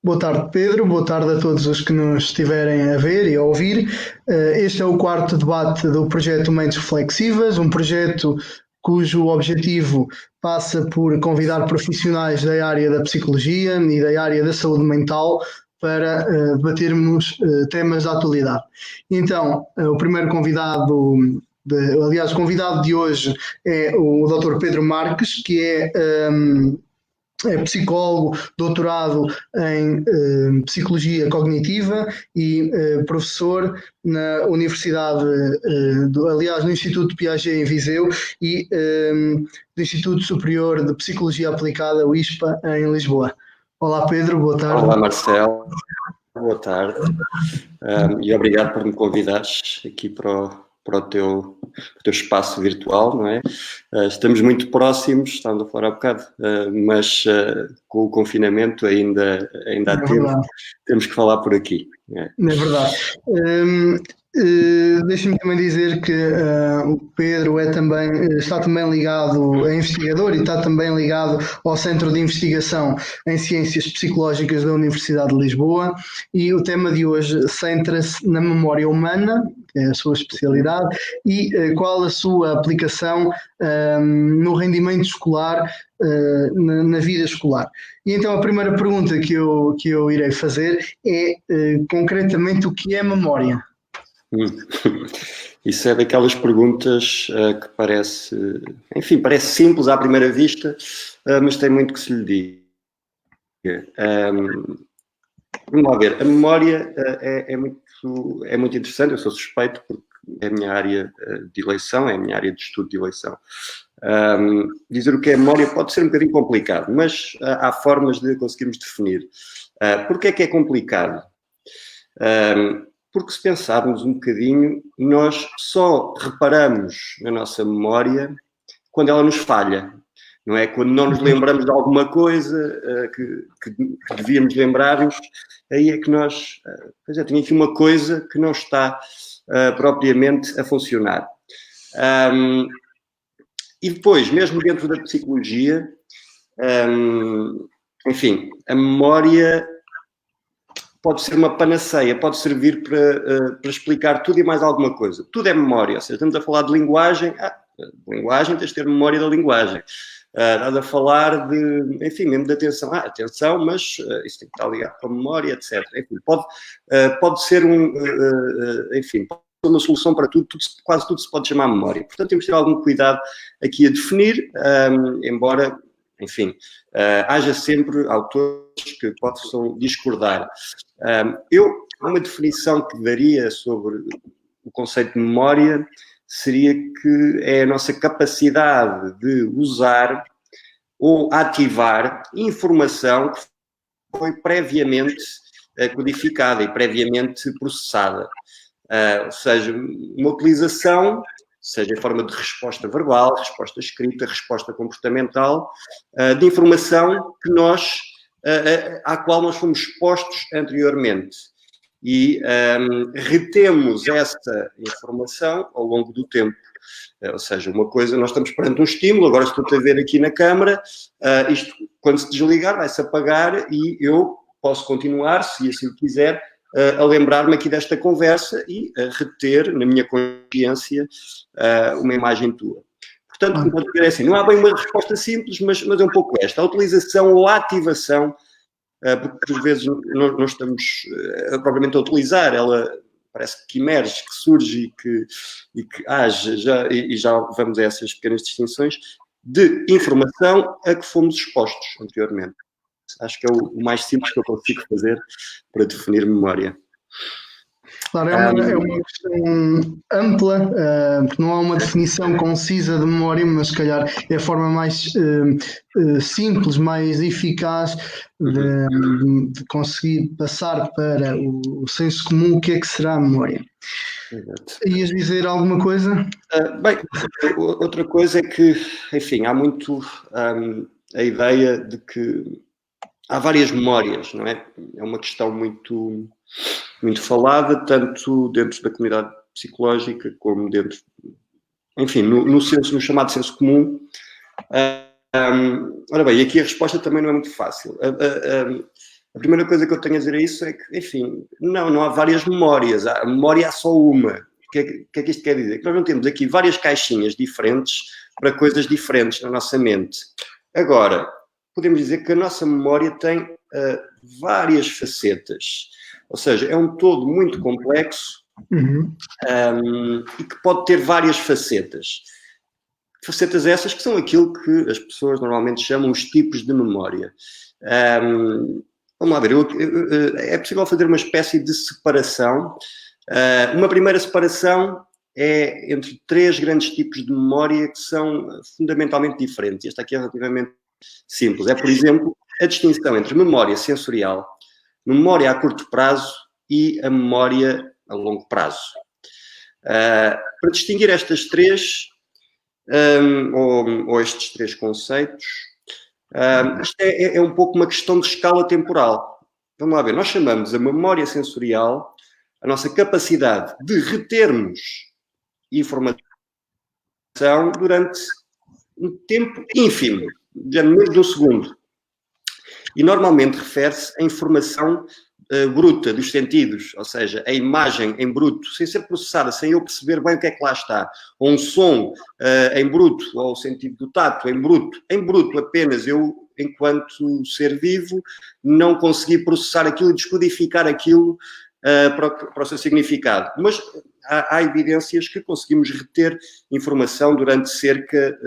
Boa tarde, Pedro. Boa tarde a todos os que nos estiverem a ver e a ouvir. Este é o quarto debate do projeto Mentes Reflexivas, um projeto cujo objetivo passa por convidar profissionais da área da psicologia e da área da saúde mental para debatermos temas da atualidade. Então, o primeiro convidado, aliás, o convidado de hoje é o Dr. Pedro Marques, que é psicólogo, doutorado em psicologia cognitiva e professor na Universidade, aliás, no Instituto Piaget em Viseu e do Instituto Superior de Psicologia Aplicada, o ISPA, em Lisboa. Olá, Pedro, boa tarde. Olá, Marcelo, boa tarde. E obrigado por me convidares aqui para o teu espaço virtual, não é? Estamos muito próximos, estávamos a falar há bocado, mas com o confinamento ainda há tempo, temos que falar por aqui. É verdade. Deixa-me também dizer que o Pedro está também ligado, é investigador e está também ligado ao Centro de Investigação em Ciências Psicológicas da Universidade de Lisboa, e o tema de hoje centra-se na memória humana, que é a sua especialidade, e qual a sua aplicação no rendimento escolar, na vida escolar. E então a primeira pergunta que eu irei fazer é concretamente o que é memória? Isso é daquelas perguntas que parece simples à primeira vista, mas tem muito que se lhe diga. Vamos lá ver, a memória é muito interessante, eu sou suspeito porque é a minha área de eleição, é a minha área de estudo de eleição. Dizer o que é memória pode ser um bocadinho complicado, mas há formas de conseguirmos definir. Porquê é que é complicado? Porque se pensarmos um bocadinho, nós só reparamos na nossa memória quando ela nos falha, não é? Quando não nos lembramos de alguma coisa que devíamos lembrar-nos, aí é que nós... tenho aqui uma coisa que não está propriamente a funcionar. E depois, mesmo dentro da psicologia, a memória pode ser uma panaceia, pode servir para explicar tudo e mais alguma coisa. Tudo é memória, ou seja, estamos a falar de linguagem, tens de ter memória da linguagem. Estás a falar mesmo de atenção. Atenção, mas isso tem que estar ligado com a memória, etc. Enfim, pode ser uma solução para tudo, quase tudo se pode chamar memória. Portanto, temos de ter algum cuidado aqui a definir, embora, haja sempre autores que possam discordar. Uma definição que daria sobre o conceito de memória seria que é a nossa capacidade de usar ou ativar informação que foi previamente codificada e previamente processada. Ou seja, uma utilização, seja em forma de resposta verbal, resposta escrita, resposta comportamental, de informação que à qual nós fomos expostos anteriormente. E retemos essa informação ao longo do tempo. Ou seja, uma coisa, nós estamos perante um estímulo, agora estou-te a ver aqui na câmara, isto, quando se desligar, vai-se apagar e eu posso continuar, se assim o quiser, a lembrar-me aqui desta conversa e a reter na minha consciência uma imagem tua. Portanto, é assim, não há bem uma resposta simples, mas é um pouco esta. A utilização ou a ativação, porque por vezes não estamos propriamente a utilizar, ela parece que emerge, que surge e que age, já vamos a essas pequenas distinções, de informação a que fomos expostos anteriormente. Acho que é o mais simples que eu consigo fazer para definir memória. Claro, é uma questão ampla, porque não há uma definição concisa de memória, mas se calhar é a forma mais simples, mais eficaz de conseguir passar para o senso comum o que é que será a memória. Exato. Ias dizer alguma coisa? Outra coisa é que, há muito a ideia de que há várias memórias, não é? É uma questão muito falada, tanto dentro da comunidade psicológica como dentro, no chamado senso comum. Ora bem, aqui a resposta também não é muito fácil. A primeira coisa que eu tenho a dizer a isso é que, enfim, não há várias memórias, a memória há só uma. O que é que isto quer dizer? Que nós não temos aqui várias caixinhas diferentes para coisas diferentes na nossa mente. Agora, podemos dizer que a nossa memória tem várias facetas, ou seja, é um todo muito complexo e que pode ter várias facetas. Facetas essas que são aquilo que as pessoas normalmente chamam os tipos de memória. Vamos lá ver, é possível fazer uma espécie de separação. Uma primeira separação é entre 3 grandes tipos de memória que são fundamentalmente diferentes. Esta aqui é relativamente simples. É, por exemplo, a distinção entre memória sensorial, memória a curto prazo e a memória a longo prazo. Para distinguir estas 3, ou estes 3 conceitos, isto é um pouco uma questão de escala temporal. Vamos lá ver, nós chamamos a memória sensorial a nossa capacidade de retermos informação durante um tempo ínfimo, já menos de um segundo. E normalmente refere-se à informação bruta dos sentidos, ou seja, a imagem em bruto, sem ser processada, sem eu perceber bem o que é que lá está, ou um som em bruto, ou o sentido do tato em bruto apenas eu, enquanto ser vivo, não consegui processar aquilo e descodificar aquilo para o seu significado. Mas há evidências que conseguimos reter informação durante cerca,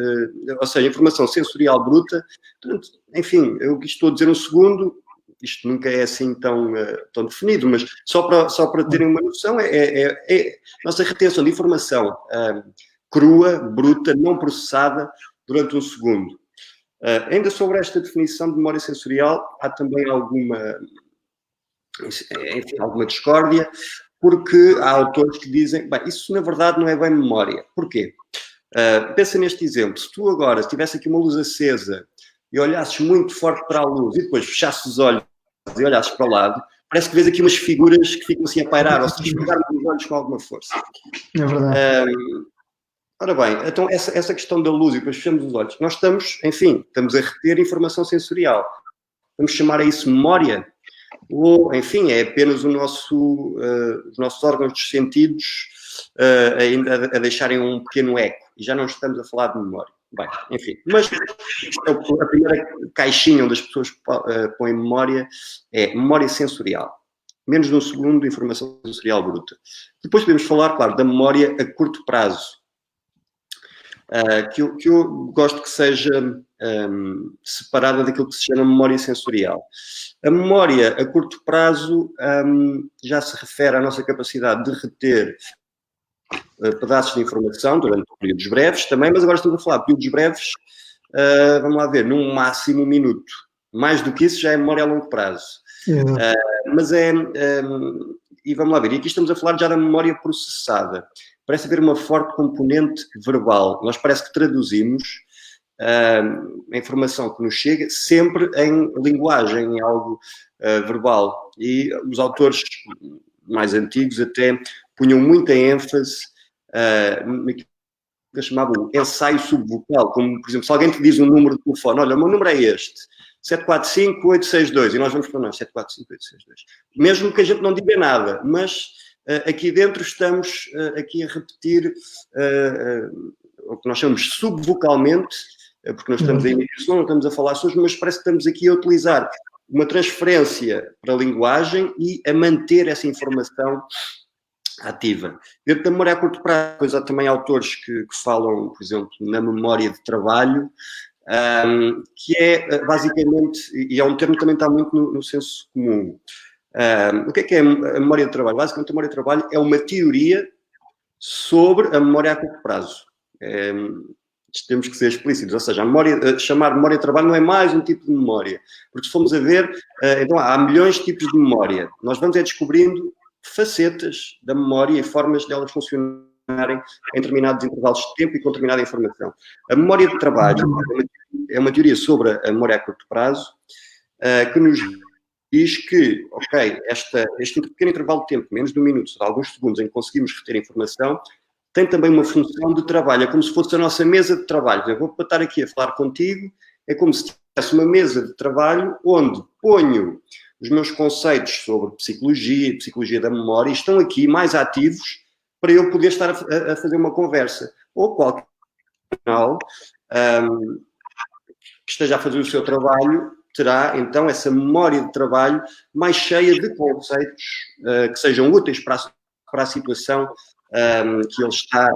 ou seja, informação sensorial bruta, durante, enfim, eu estou a dizer um segundo, isto nunca é assim tão definido, mas só para terem uma noção, nossa retenção de informação crua, bruta, não processada durante um segundo. Ainda sobre esta definição de memória sensorial, há também alguma discórdia, porque há autores que dizem, bem, isso na verdade não é bem memória. Porquê? Pensa neste exemplo, se tu agora tivesse aqui uma luz acesa e olhasses muito forte para a luz e depois fechasses os olhos e olhasses para o lado, parece que vês aqui umas figuras que ficam assim a pairar, ou se esfregarmos os olhos com alguma força. É verdade. Ora bem, então essa questão da luz e depois fechamos os olhos, nós estamos a reter informação sensorial. Vamos chamar a isso memória? Ou, enfim, é apenas os nossos órgãos dos sentidos ainda a deixarem um pequeno eco, e já não estamos a falar de memória. Bem, enfim, mas a primeira caixinha onde as pessoas põem memória é memória sensorial. Menos de um segundo de informação sensorial bruta. Depois podemos falar, claro, da memória a curto prazo, que eu gosto que seja separada daquilo que se chama memória sensorial. A memória a curto prazo já se refere à nossa capacidade de reter pedaços de informação durante períodos breves também, mas agora estamos a falar de períodos breves, vamos lá ver, num máximo 1 minuto. Mais do que isso já é memória a longo prazo. E vamos lá ver, e aqui estamos a falar já da memória processada. Parece haver uma forte componente verbal. Nós parece que traduzimos a informação que nos chega sempre em linguagem, em algo verbal. E os autores mais antigos até punham muita ênfase naquilo que chamavam ensaio subvocal, como, por exemplo, se alguém te diz um número de telefone, olha, o meu número é este, 745-862, e nós vamos para nós, 745-862. Mesmo que a gente não diga nada, mas aqui dentro estamos aqui a repetir o que nós chamamos subvocalmente, porque nós estamos a emitir som, não estamos a falar sons, mas parece que estamos aqui a utilizar uma transferência para a linguagem e a manter essa informação ativa. Dentro da memória a curto prazo, pois há também autores que falam, por exemplo, na memória de trabalho, que é basicamente, e é um termo que também está muito no senso comum. O que é a memória de trabalho? Basicamente, a memória de trabalho é uma teoria sobre a memória a curto prazo. Temos que ser explícitos, ou seja, chamar memória de trabalho não é mais um tipo de memória, porque se formos a ver, então há milhões de tipos de memória. Nós vamos descobrindo facetas da memória e formas delas funcionarem em determinados intervalos de tempo e com determinada informação. A memória de trabalho é uma teoria sobre a memória a curto prazo, que nos diz que, ok, este pequeno intervalo de tempo, menos de 1 minuto, de alguns segundos, em que conseguimos reter informação, tem também uma função de trabalho. É como se fosse a nossa mesa de trabalho. Eu vou estar aqui a falar contigo, é como se uma mesa de trabalho onde ponho os meus conceitos sobre psicologia, psicologia da memória, e estão aqui mais ativos para eu poder estar a fazer uma conversa. Ou qualquer canal que esteja a fazer o seu trabalho terá, então, essa memória de trabalho mais cheia de conceitos que sejam úteis para a situação que ele está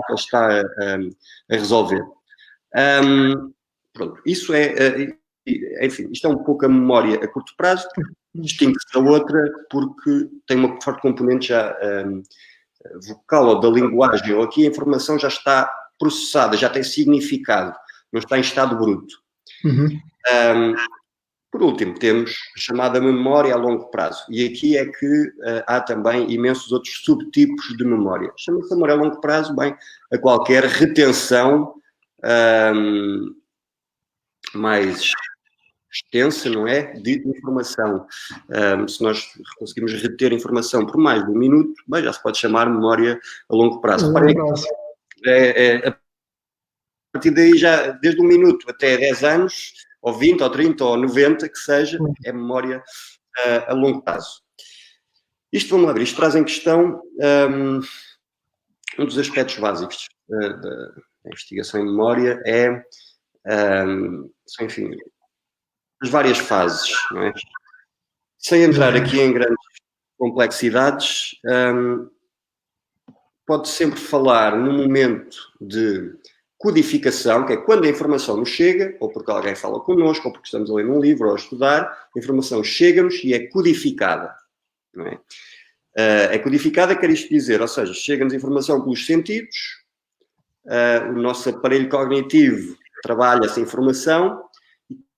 a resolver. Pronto, isso enfim, isto é um pouco a memória a curto prazo, distingue-se da outra porque tem uma forte componente já vocal ou da linguagem, ou aqui a informação já está processada, já tem significado, não está em estado bruto. Por último, temos a chamada memória a longo prazo. E aqui é que há também imensos outros subtipos de memória. Chama-se memória a longo prazo, bem, a qualquer retenção mais extensa, não é? De informação. Se nós conseguimos reter informação por mais de um minuto, bem, já se pode chamar memória a longo prazo. A partir daí, já desde 1 minuto até 10 anos, ou 20, ou 30, ou 90, que seja, é memória a longo prazo. Isto, vamos lá ver, isto traz em questão um dos aspectos básicos da investigação em memória são, enfim, as várias fases, não é? Sem entrar aqui em grandes complexidades, pode sempre falar num momento de codificação, que é quando a informação nos chega, ou porque alguém fala connosco, ou porque estamos a ler num livro ou a estudar, a informação chega-nos e é codificada, não é? É codificada, quer isto dizer, ou seja, chega-nos informação pelos sentidos, o nosso aparelho cognitivo trabalha essa informação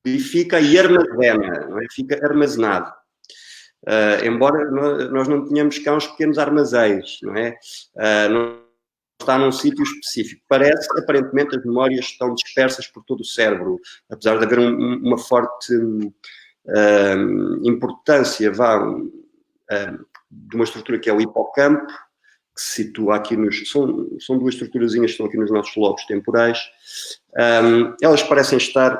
e fica e armazena, não é? Fica armazenado. Embora nós não tenhamos cá uns pequenos armazéns, não é? Não está num sítio específico. Parece, aparentemente, as memórias estão dispersas por todo o cérebro, apesar de haver uma forte importância, de uma estrutura que é o hipocampo, que se situa aqui são duas estruturazinhas que estão aqui nos nossos lobos temporais. Elas parecem estar,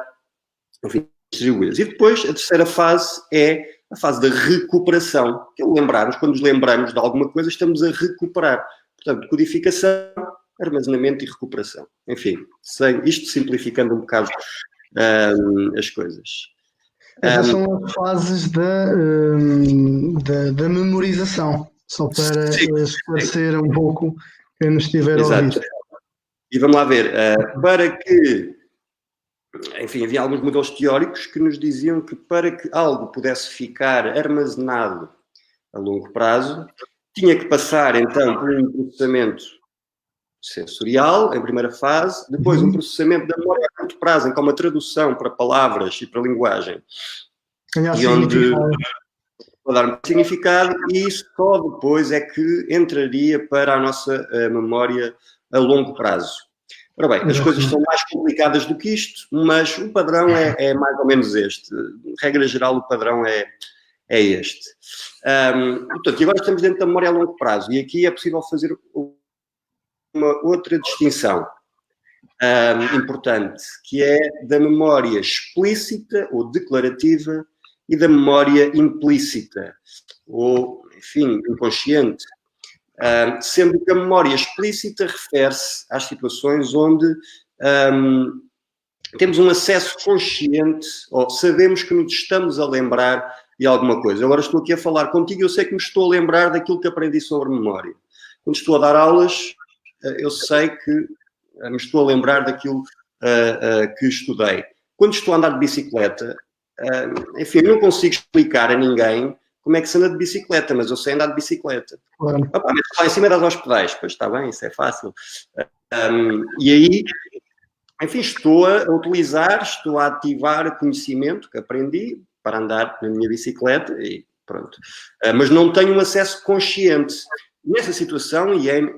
enfim, distribuídas. E depois, a terceira fase é a fase da recuperação, que é lembrarmos, quando nos lembramos de alguma coisa, estamos a recuperar. Portanto, codificação, armazenamento e recuperação. Enfim, isto simplificando um bocado as coisas. Essas são as fases da memorização, só para esclarecer um pouco quem nos estiver a ouvir. E vamos lá ver, para que, enfim, havia alguns modelos teóricos que nos diziam que para que algo pudesse ficar armazenado a longo prazo, tinha que passar, então, por um processamento sensorial, em primeira fase, depois um processamento da memória a curto prazo, em que há uma tradução para palavras e para linguagem, e onde pode dar um significado, e só depois é que entraria para a nossa memória a longo prazo. Ora bem, as coisas são mais complicadas do que isto, mas o padrão é mais ou menos este. Regra geral, o padrão é este. Portanto, e agora estamos dentro da memória a longo prazo, e aqui é possível fazer uma outra distinção importante, que é da memória explícita ou declarativa e da memória implícita, ou, enfim, inconsciente. Sendo que a memória explícita refere-se às situações onde temos um acesso consciente, ou sabemos que nos estamos a lembrar de alguma coisa. Agora estou aqui a falar contigo e eu sei que me estou a lembrar daquilo que aprendi sobre memória. Quando estou a dar aulas, eu sei que me estou a lembrar daquilo que estudei. Quando estou a andar de bicicleta, enfim, eu não consigo explicar a ninguém como é que se anda de bicicleta, mas eu sei andar de bicicleta. Claro. Opa, mas lá em cima das aos pedais, pois está bem, isso é fácil. E aí, enfim, estou a utilizar, estou a ativar conhecimento que aprendi para andar na minha bicicleta e pronto. Mas não tenho um acesso consciente. Nessa situação, e em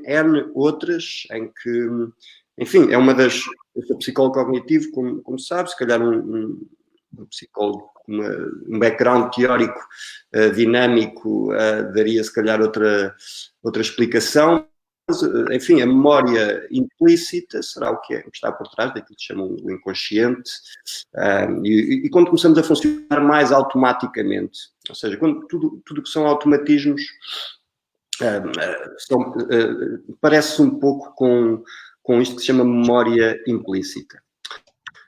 outras, em que, enfim, é uma das... Eu sou psicólogo cognitivo, como sabe, se calhar um psicólogo com um background teórico dinâmico daria, se calhar, outra explicação, enfim, a memória implícita será o que está por trás daquilo que chamam o inconsciente, e quando começamos a funcionar mais automaticamente, ou seja, quando tudo que são automatismos parece um pouco com isto que se chama memória implícita.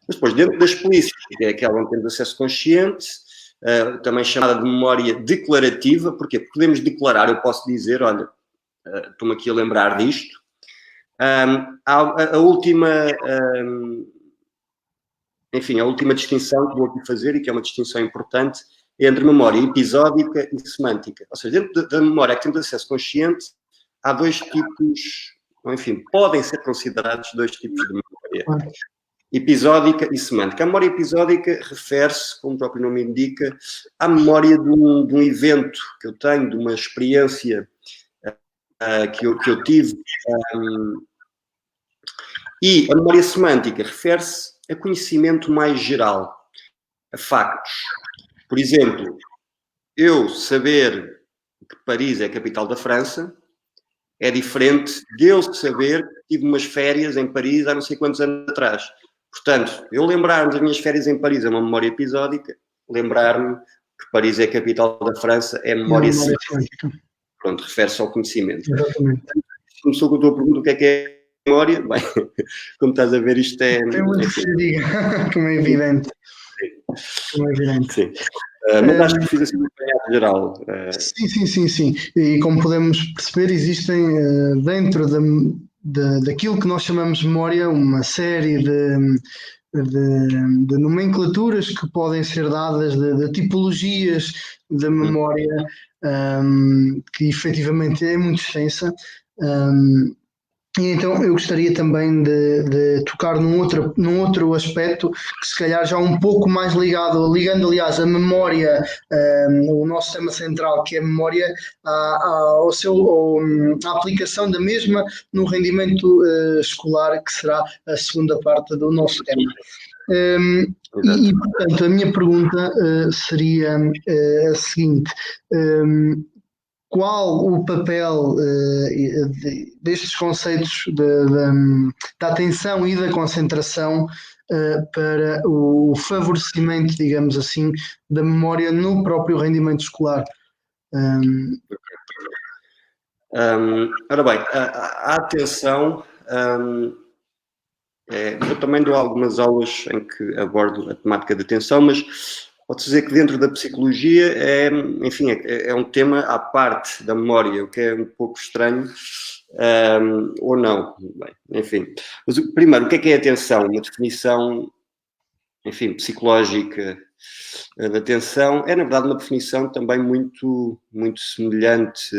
Mas depois, dentro da explícita, que é aquela onde temos acesso consciente, também chamada de memória declarativa, porquê? Porque podemos declarar, eu posso dizer, olha, estou-me aqui a lembrar disto. A última distinção que vou aqui fazer, e que é uma distinção importante, é entre memória episódica e semântica. Ou seja, dentro da memória que temos acesso consciente, há dois tipos, enfim, podem ser considerados dois tipos de memória. Episódica e semântica. A memória episódica refere-se, como o próprio nome indica, à memória de um evento que eu tenho, de uma experiência que eu tive. E a memória semântica refere-se a conhecimento mais geral, a factos. Por exemplo, eu saber que Paris é a capital da França é diferente de eu saber que tive umas férias em Paris há não sei quantos anos atrás. Portanto, eu lembrar-me das minhas férias em Paris é uma memória episódica, lembrar-me que Paris é a capital da França é memória semântica. Pronto, refere-se ao conhecimento. Exatamente. Começou com a tua pergunta, o que é memória? Bem, como estás a ver, isto é... Tem muito que se diga, como é evidente. Como é evidente. Sim. Mas acho que fiz assim um apanhado geral. Sim. E como podemos perceber, existem dentro daquilo que nós chamamos de memória uma série de nomenclaturas que podem ser dadas, de tipologias da memória, que efetivamente é muito extensa. E então eu gostaria também de tocar num outro aspecto que se calhar já um pouco mais ligando aliás a memória, o nosso tema central, que é a memória, à aplicação da mesma no rendimento escolar, que será a segunda parte do nosso tema. E portanto a minha pergunta seria a seguinte: qual o papel destes conceitos da atenção e da concentração para o favorecimento, digamos assim, da memória no próprio rendimento escolar? Ora bem, a atenção, eu também dou algumas aulas em que abordo a temática da atenção, mas pode-se dizer que dentro da psicologia é um tema à parte da memória, o que é um pouco estranho, ou não. Bem, enfim. Mas primeiro, o que é atenção? Uma definição, enfim, psicológica da atenção é, na verdade, uma definição também muito, muito semelhante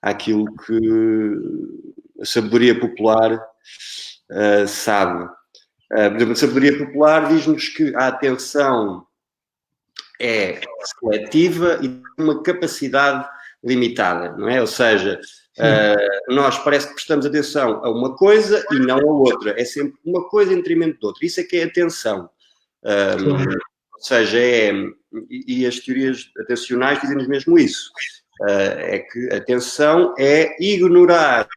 àquilo que a sabedoria popular sabe. Por exemplo, a sabedoria popular diz-nos que a atenção é seletiva e tem uma capacidade limitada, não é? Ou seja, nós parece que prestamos atenção a uma coisa e não a outra. É sempre uma coisa em detrimento de outra. Isso é que é atenção. Ou seja, e as teorias atencionais dizem-nos mesmo isso. É que a atenção é ignorar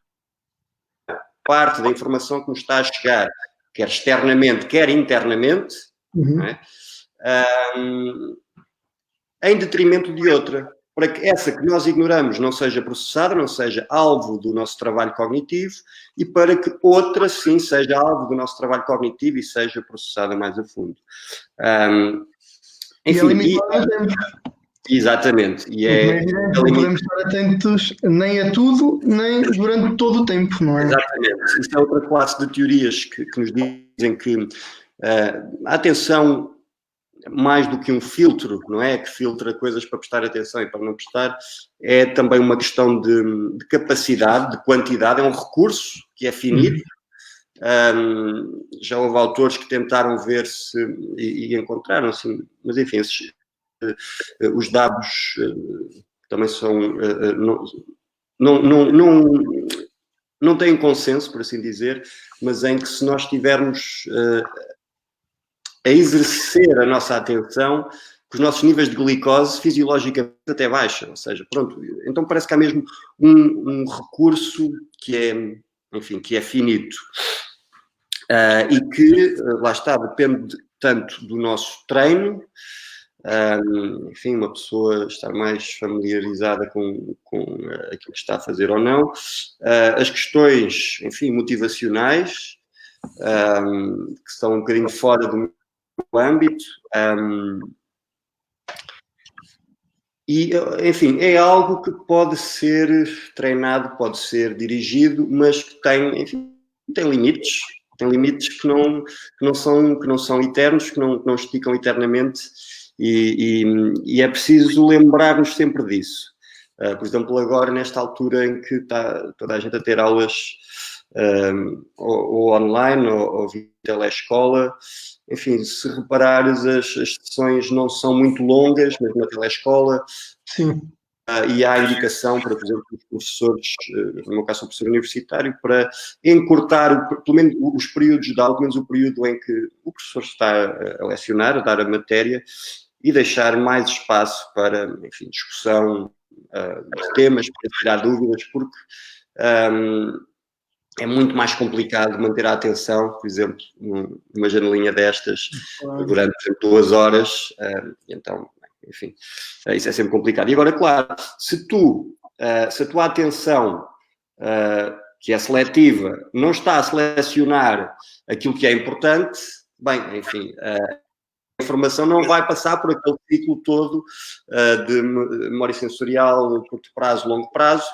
parte da informação que nos está a chegar, quer externamente, quer internamente, não é? Em detrimento de outra, para que essa que nós ignoramos não seja processada, não seja alvo do nosso trabalho cognitivo, e para que outra, sim, seja alvo do nosso trabalho cognitivo e seja processada mais a fundo. Enfim, exatamente. Não podemos estar atentos nem a tudo, nem durante todo o tempo, não é? Exatamente. Isso é outra classe de teorias que nos dizem que a atenção, mais do que um filtro, não é? Que filtra coisas para prestar atenção e para não prestar, é também uma questão de capacidade, de quantidade, é um recurso que é finito. Já houve autores que tentaram ver se e encontraram, assim, mas enfim, os dados também são não têm consenso, por assim dizer, mas em que se nós tivermos a exercer a nossa atenção, que os nossos níveis de glicose fisiologicamente até baixam, ou seja, pronto, então parece que há mesmo um recurso que é, enfim, que é finito e que, lá está, depende tanto do nosso treino, enfim, uma pessoa estar mais familiarizada com aquilo que está a fazer ou não, as questões, enfim, motivacionais, que estão um bocadinho fora do meu âmbito, e, enfim, é algo que pode ser treinado, pode ser dirigido, mas que tem, enfim, tem limites que não são eternos, que não esticam eternamente, e é preciso lembrar-nos sempre disso. Por exemplo, agora, nesta altura em que está toda a gente a ter aulas ou online ou via telescola, enfim, se reparares, as sessões não são muito longas, mesmo na telescola. Sim. E há indicação para, por exemplo, os professores, no meu caso, o professor universitário, para encurtar pelo menos os períodos de aula, pelo menos o período em que o professor está a lecionar, a dar a matéria, e deixar mais espaço para, enfim, discussão de temas, para tirar dúvidas, porque é muito mais complicado manter a atenção, por exemplo, numa janelinha destas, durante 2 horas, então, enfim, isso é sempre complicado. E agora, claro, se a tua atenção, que é seletiva, não está a selecionar aquilo que é importante, bem, enfim, a informação não vai passar por aquele ciclo todo de memória sensorial, curto prazo, longo prazo,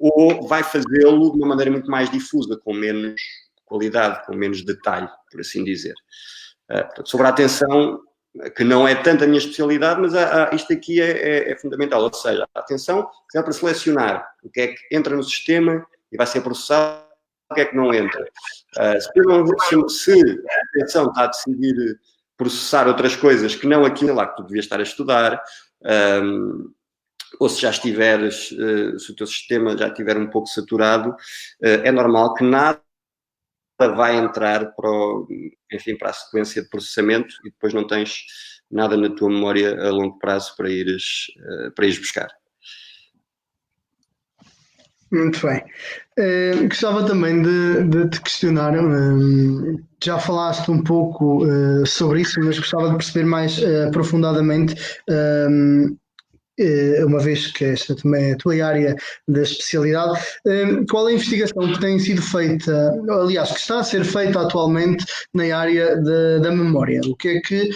ou vai fazê-lo de uma maneira muito mais difusa, com menos qualidade, com menos detalhe, por assim dizer. Portanto, sobre a atenção, que não é tanto a minha especialidade, mas isto aqui é fundamental, ou seja, a atenção é para selecionar o que é que entra no sistema e vai ser processado, o que é que não entra. Se a atenção está a decidir processar outras coisas que não aquilo lá que tu devias estar a estudar, ou se já estiveres, se o teu sistema já estiver um pouco saturado, é normal que nada vai entrar para a sequência de processamento e depois não tens nada na tua memória a longo prazo para ires buscar. Muito bem. Gostava também de te questionar, já falaste um pouco sobre isso, mas gostava de perceber mais aprofundadamente, uma vez que esta também é a tua área da especialidade, qual é a investigação que tem sido feita, aliás, que está a ser feita atualmente na área da memória? O que é que,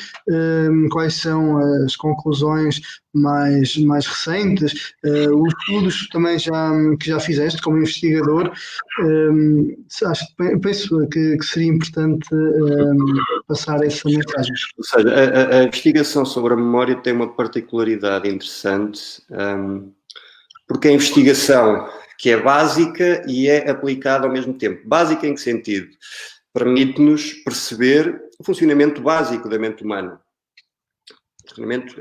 quais são as conclusões mais recentes, os estudos também que já fizeste como investigador? Penso que seria importante passar essa mensagem. Ou seja, a investigação sobre a memória tem uma particularidade interessante, porque é a investigação que é básica e é aplicada ao mesmo tempo. Básica em que sentido? Permite-nos perceber o funcionamento básico da mente humana.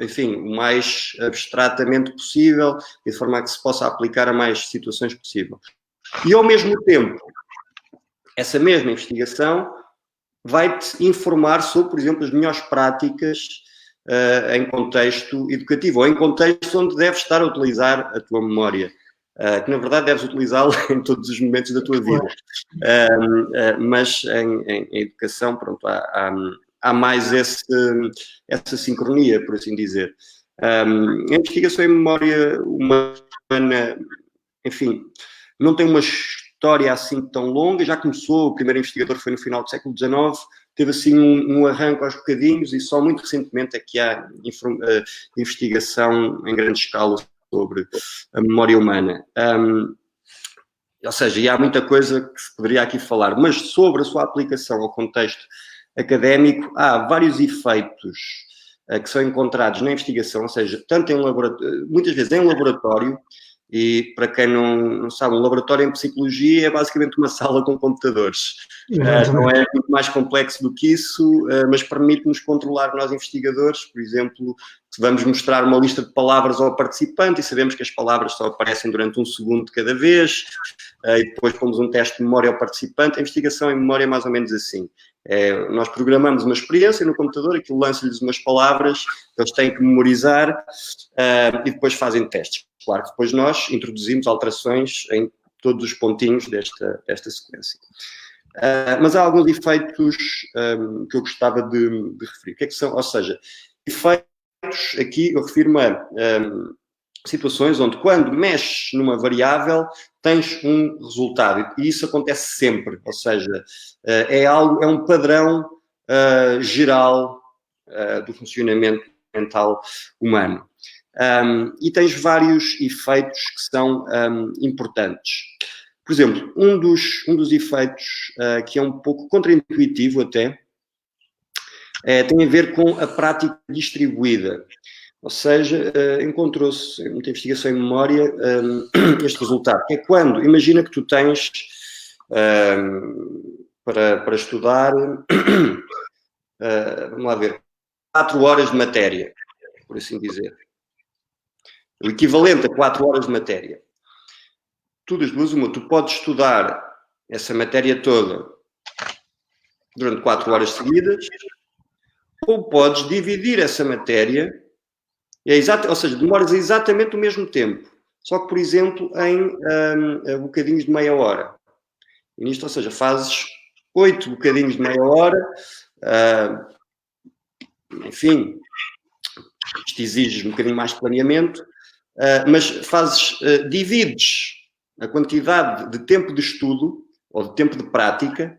Enfim, o mais abstratamente possível e de forma a que se possa aplicar a mais situações possível. E, ao mesmo tempo, essa mesma investigação vai-te informar sobre, por exemplo, as melhores práticas em contexto educativo, ou em contexto onde deves estar a utilizar a tua memória, que na verdade deves utilizá-la em todos os momentos da tua vida. Mas em educação, pronto, há mais essa sincronia, por assim dizer. A investigação em memória humana, enfim, não tem uma história assim tão longa, já começou, o primeiro investigador foi no final do século XIX, teve assim um arranco aos bocadinhos e só muito recentemente é que há investigação em grande escala sobre a memória humana. Ou seja, e há muita coisa que se poderia aqui falar, mas sobre a sua aplicação ao contexto académico, há vários efeitos que são encontrados na investigação, ou seja, tanto em laboratório, muitas vezes em laboratório, E para quem não sabe, um laboratório em psicologia é basicamente uma sala com computadores. Não é muito mais complexo do que isso, mas permite-nos controlar nós investigadores. Por exemplo, se vamos mostrar uma lista de palavras ao participante e sabemos que as palavras só aparecem durante 1 segundo de cada vez, e depois pomos um teste de memória ao participante. A investigação em memória é mais ou menos assim. Nós programamos uma experiência no computador, aquilo lança-lhes umas palavras, eles têm que memorizar e depois fazem testes. Claro que depois nós introduzimos alterações em todos os pontinhos desta sequência. Mas há alguns efeitos que eu gostava de referir. O que é que são? Ou seja, efeitos, aqui eu refiro-me a situações onde, quando mexes numa variável, tens um resultado. E isso acontece sempre. Ou seja, é um padrão geral do funcionamento mental humano. E tens vários efeitos que são importantes. Por exemplo, um dos efeitos que é um pouco contraintuitivo até, tem a ver com a prática distribuída. Ou seja, encontrou-se em muita investigação em memória este resultado, que é quando, imagina que tu tens para estudar, vamos lá ver, 4 horas de matéria, por assim dizer. O equivalente a 4 horas de matéria. Tu das duas, tu podes estudar essa matéria toda durante 4 horas seguidas, ou podes dividir essa matéria, ou seja, demoras exatamente o mesmo tempo, só que, por exemplo, em bocadinhos de meia hora. E nisto, ou seja, fazes 8 bocadinhos de meia hora, enfim, isto exige um bocadinho mais de planeamento, mas divides a quantidade de tempo de estudo, ou de tempo de prática,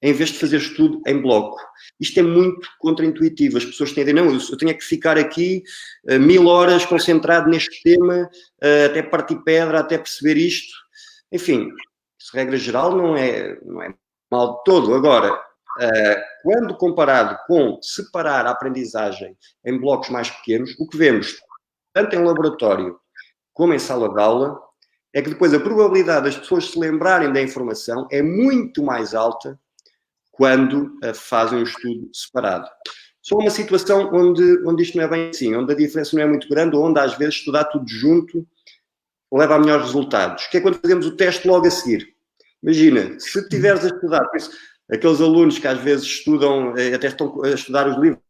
em vez de fazer estudo em bloco. Isto é muito contraintuitivo. As pessoas têm a ideia, não, eu tenho que ficar aqui 1000 horas concentrado neste tema, até partir pedra, até perceber isto. Enfim, isso, regra geral, não é mal de todo. Agora, quando comparado com separar a aprendizagem em blocos mais pequenos, o que vemos, tanto em laboratório como em sala de aula, é que depois a probabilidade das pessoas se lembrarem da informação é muito mais alta quando fazem um estudo separado. Só uma situação onde isto não é bem assim, onde a diferença não é muito grande, onde às vezes estudar tudo junto leva a melhores resultados, que é quando fazemos o teste logo a seguir. Imagina, se estiveres a estudar, por isso, aqueles alunos que às vezes estudam, até estão a estudar os livros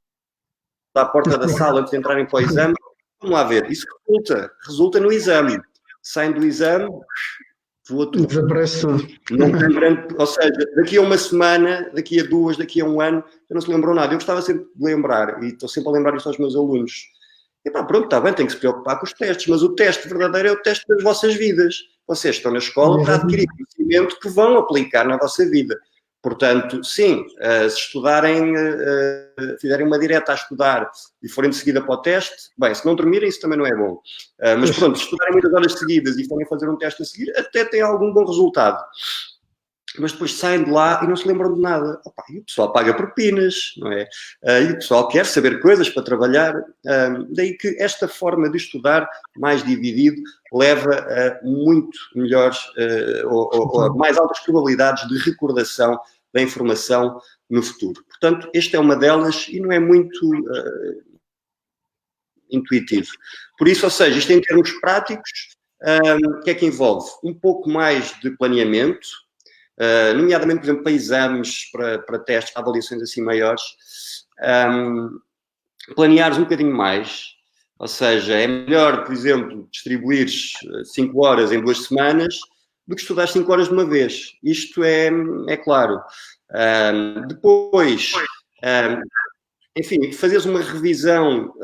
à porta da sala antes de entrarem para o exame, vamos lá ver, isso resulta no exame. Saem do exame, voa tudo. Desaparece tudo. Não tem grande, ou seja, daqui a uma semana, daqui a 2, daqui a 1 ano, eu não se lembram nada. Eu gostava sempre de lembrar, e estou sempre a lembrar isto aos meus alunos. E pá, pronto, está bem, tem que se preocupar com os testes, mas o teste verdadeiro é o teste das vossas vidas. Vocês estão na escola para adquirir conhecimento que vão aplicar na vossa vida. Portanto, sim, se estudarem, fizerem uma direta a estudar e forem de seguida para o teste, bem, se não dormirem, isso também não é bom. Mas pronto, se estudarem muitas horas seguidas e forem fazer um teste a seguir, até tem algum bom resultado. Mas depois saem de lá e não se lembram de nada. Opa, e o pessoal paga propinas, não é? E o pessoal quer saber coisas para trabalhar. Daí que esta forma de estudar mais dividido leva a muito melhores ou a mais altas probabilidades de recordação da informação no futuro. Portanto, esta é uma delas e não é muito intuitivo. Por isso, ou seja, isto em termos práticos, o que é que envolve? Um pouco mais de planeamento, nomeadamente, por exemplo, para exames, para testes, para avaliações assim maiores, planeares um bocadinho mais, ou seja, é melhor, por exemplo, distribuires 5 horas em 2 semanas do que estudar 5 horas de uma vez. Isto é claro. Depois, enfim, fazeres uma revisão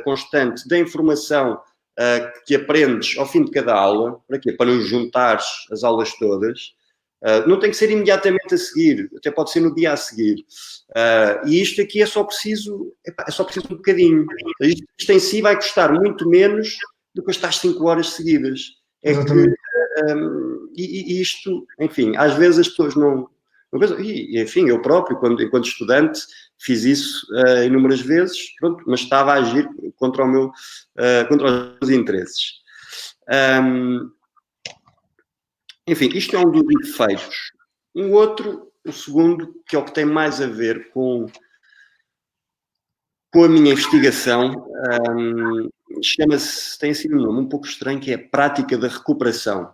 constante da informação que aprendes ao fim de cada aula. Para quê? Para não juntares as aulas todas. Não tem que ser imediatamente a seguir, até pode ser no dia a seguir. E isto aqui é só preciso um bocadinho. Isto em si vai custar muito menos do que estas 5 horas seguidas. E isto, enfim, às vezes as pessoas não pensam. E, enfim, eu próprio, enquanto estudante, fiz isso inúmeras vezes, pronto, mas estava a agir contra os meus interesses. Enfim, isto é um dos efeitos. O segundo, que é o que tem mais a ver com a minha investigação, tem assim um nome um pouco estranho, que é a prática da recuperação.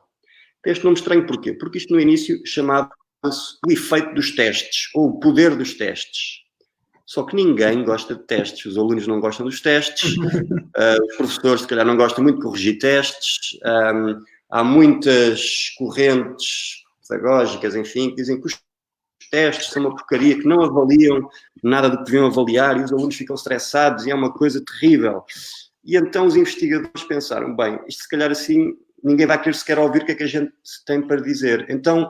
Tem este nome estranho porquê? Porque isto no início chamava-se o efeito dos testes, ou o poder dos testes. Só que ninguém gosta de testes, os alunos não gostam dos testes, os professores se calhar não gostam muito de corrigir testes, há muitas correntes pedagógicas, enfim, que dizem que os testes são uma porcaria, que não avaliam nada do que deviam avaliar e os alunos ficam estressados e é uma coisa terrível. E então os investigadores pensaram, bem, isto se calhar assim ninguém vai querer sequer ouvir o que é que a gente tem para dizer. Então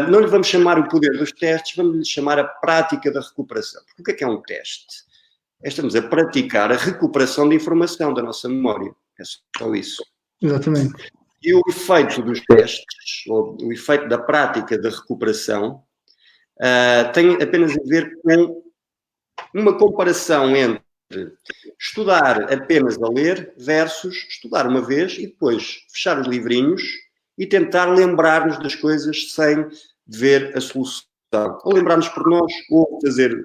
não lhe vamos chamar o poder dos testes, vamos lhe chamar a prática da recuperação. Porque o que é um teste? Estamos a praticar a recuperação de informação da nossa memória. É só isso. Exatamente. E o efeito dos testes, ou o efeito da prática da recuperação, tem apenas a ver com uma comparação entre estudar apenas a ler versus estudar uma vez e depois fechar os livrinhos e tentar lembrar-nos das coisas sem ver a solução. Ou lembrar-nos por nós, ou fazer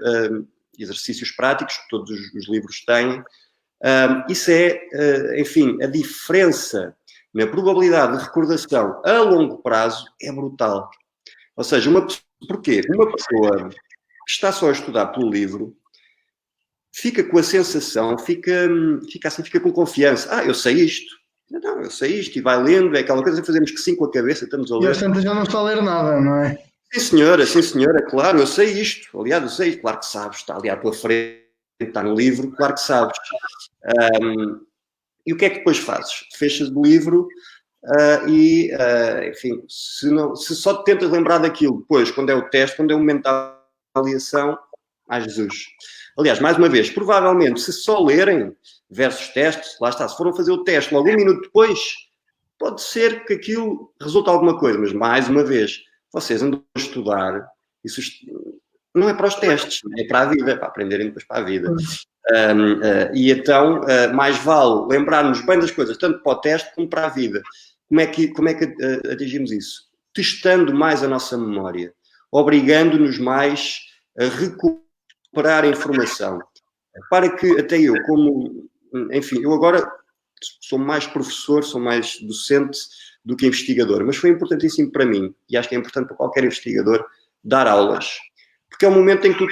exercícios práticos, que todos os livros têm. Isso é, enfim, a diferença na probabilidade de recordação a longo prazo é brutal. Ou seja, porquê? Uma pessoa que está só a estudar pelo livro fica com a sensação, fica com confiança. Eu sei isto. Não, eu sei isto. E vai lendo, é aquela coisa que fazemos que sim com a cabeça, estamos a ler. E às tantas já não está a ler nada, não é? Sim, senhora, claro, eu sei isto. Aliás, eu sei isto. Claro que sabes, está ali à tua frente, está no livro, claro que sabes. E o que é que depois fazes? Fechas o livro enfim, se só te tentas lembrar daquilo depois, quando é o teste, quando é o momento da avaliação, Jesus. Aliás, mais uma vez, provavelmente, se só lerem versus testes, lá está, se foram fazer o teste logo 1 minuto depois, pode ser que aquilo resulte alguma coisa, mas mais uma vez, vocês andam a estudar, isso não é para os testes, é para a vida, para aprenderem depois para a vida. E então, mais vale lembrar-nos bem das coisas, tanto para o teste como para a vida. Como é que atingimos isso? Testando mais a nossa memória, obrigando-nos mais a recuperar a informação. Para que até eu, enfim, eu agora sou mais professor, sou mais docente do que investigador, mas foi importantíssimo para mim, e acho que é importante para qualquer investigador, dar aulas. Porque é um momento em que tu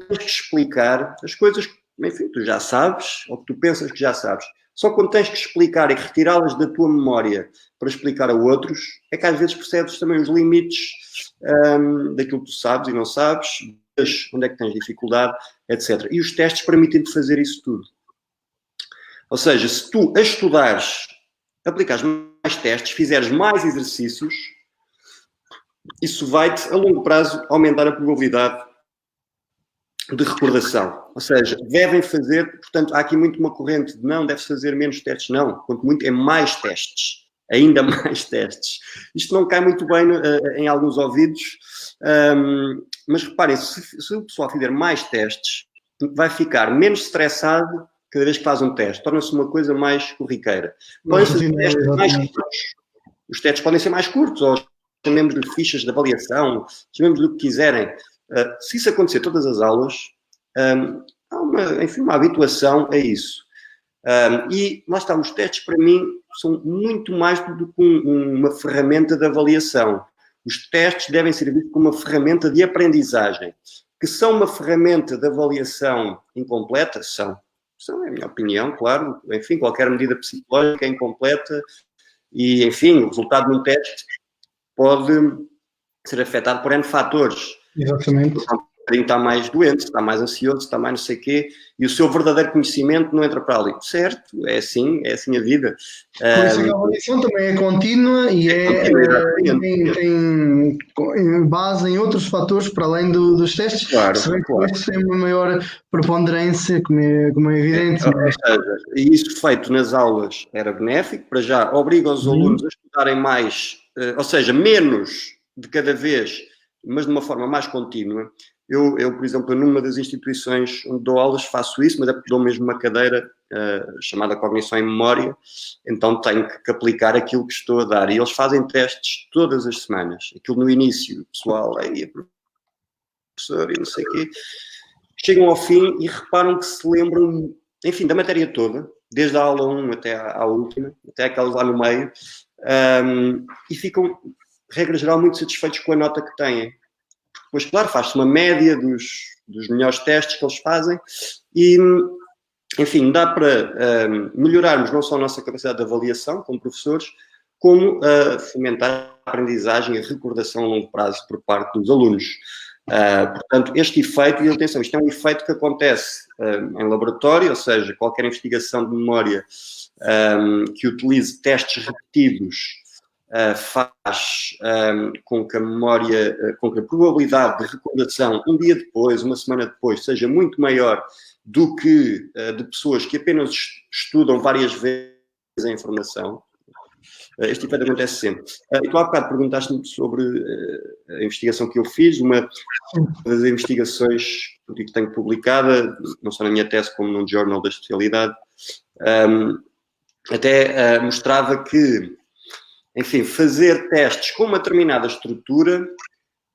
tens que explicar as coisas, enfim, tu já sabes, ou que tu pensas que já sabes. Só quando tens que explicar e retirá-las da tua memória para explicar a outros, é que às vezes percebes também os limites daquilo que tu sabes e não sabes, onde é que tens dificuldade, etc. E os testes permitem-te fazer isso tudo. Ou seja, se tu a estudares, aplicares mais testes, fizeres mais exercícios, isso vai-te, a longo prazo, aumentar a probabilidade de recordação. Ou seja, devem fazer, portanto, há aqui muito uma corrente de não, deve-se fazer menos testes, não. Quanto muito é mais testes. Ainda mais testes. Isto não cai muito bem em alguns ouvidos, mas reparem, se o pessoal fizer mais testes, vai ficar menos estressado cada vez que faz um teste. Torna-se uma coisa mais corriqueira. Podem fazer testes mais curtos. Os testes podem ser mais curtos, ou chamemos de fichas de avaliação, chamemos do que quiserem. Se isso acontecer todas as aulas, há uma habituação a isso. E lá está, os testes para mim são muito mais do que uma ferramenta de avaliação. Os testes devem ser vistos como uma ferramenta de aprendizagem. Que são uma ferramenta de avaliação incompleta? São, é a minha opinião, claro. Enfim, qualquer medida psicológica é incompleta e, enfim, o resultado de um teste pode ser afetado por N fatores. Exatamente. Está mais doente, está mais ansioso, está mais não sei o quê, e o seu verdadeiro conhecimento não entra para ali. Certo, é assim a vida. Por isso a avaliação também é contínua e tem base em outros fatores para além dos testes, claro, se bem que estes têm uma maior preponderância, como é evidente. E isso feito nas aulas era benéfico, para já obriga os alunos a estudarem mais, ou seja, menos de cada vez, mas de uma forma mais contínua. por exemplo, numa das instituições onde dou aulas faço isso, mas é porque dou mesmo uma cadeira chamada Cognição em Memória, então tenho que aplicar aquilo que estou a dar. E eles fazem testes todas as semanas. Aquilo no início, o pessoal, aí, professor e não sei o quê, chegam ao fim e reparam que se lembram, enfim, da matéria toda, desde a aula 1 até à última, até aquelas lá no meio, e ficam, regra geral, muito satisfeitos com a nota que têm. Depois, claro, faz-se uma média dos melhores testes que eles fazem e, enfim, dá para melhorarmos não só a nossa capacidade de avaliação como professores, como fomentar a aprendizagem e a recordação a longo prazo por parte dos alunos. Portanto, este efeito, e atenção, isto é um efeito que acontece em laboratório, ou seja, qualquer investigação de memória que utilize testes repetidos faz com que a memória, com que a probabilidade de recordação um dia depois, uma semana depois, seja muito maior do que de pessoas que apenas estudam várias vezes a informação. Este efeito acontece sempre. E tu há bocado perguntaste-me sobre a investigação que eu fiz, uma das investigações que tenho publicada, não só na minha tese como num journal da especialidade, até mostrava que, enfim, fazer testes com uma determinada estrutura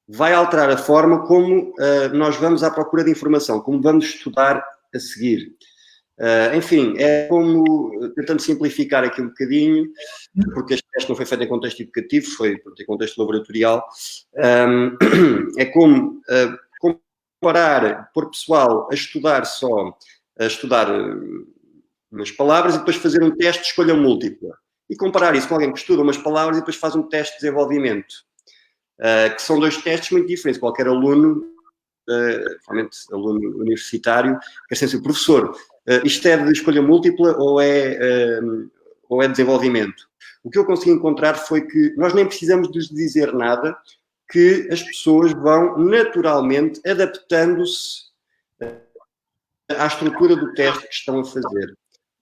vai alterar a forma como nós vamos à procura de informação, como vamos estudar a seguir. Enfim, é como, tentando simplificar aqui um bocadinho, porque este teste não foi feito em contexto educativo, foi em contexto laboratorial, é como comparar, pôr pessoal a estudar umas palavras e depois fazer um teste de escolha múltipla. E comparar isso com alguém que estuda umas palavras e depois faz um teste de desenvolvimento, que são dois testes muito diferentes. Qualquer aluno, realmente aluno universitário, quer ser o professor, isto é de escolha múltipla ou é desenvolvimento? O que eu consegui encontrar foi que nós nem precisamos de dizer nada, que as pessoas vão naturalmente adaptando-se à estrutura do teste que estão a fazer.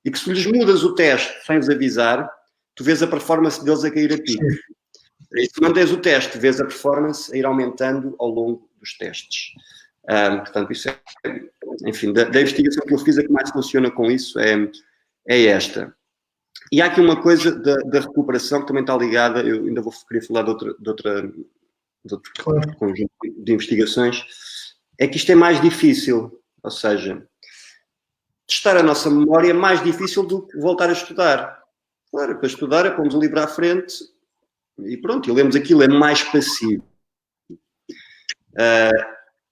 E que se lhes mudas o teste sem os avisar, tu vês a performance deles a cair a pico. E se mantens o teste, vês a performance a ir aumentando ao longo dos testes. Portanto, isso é, enfim, da investigação que eu fiz, a que mais funciona com isso é esta. E há aqui uma coisa da recuperação que também está ligada, eu ainda querer falar de outro conjunto de investigações, é que isto é mais difícil, ou seja, testar a nossa memória é mais difícil do que voltar a estudar. Claro, para estudar é pomos o livro à frente e pronto, e lemos aquilo, é mais passivo.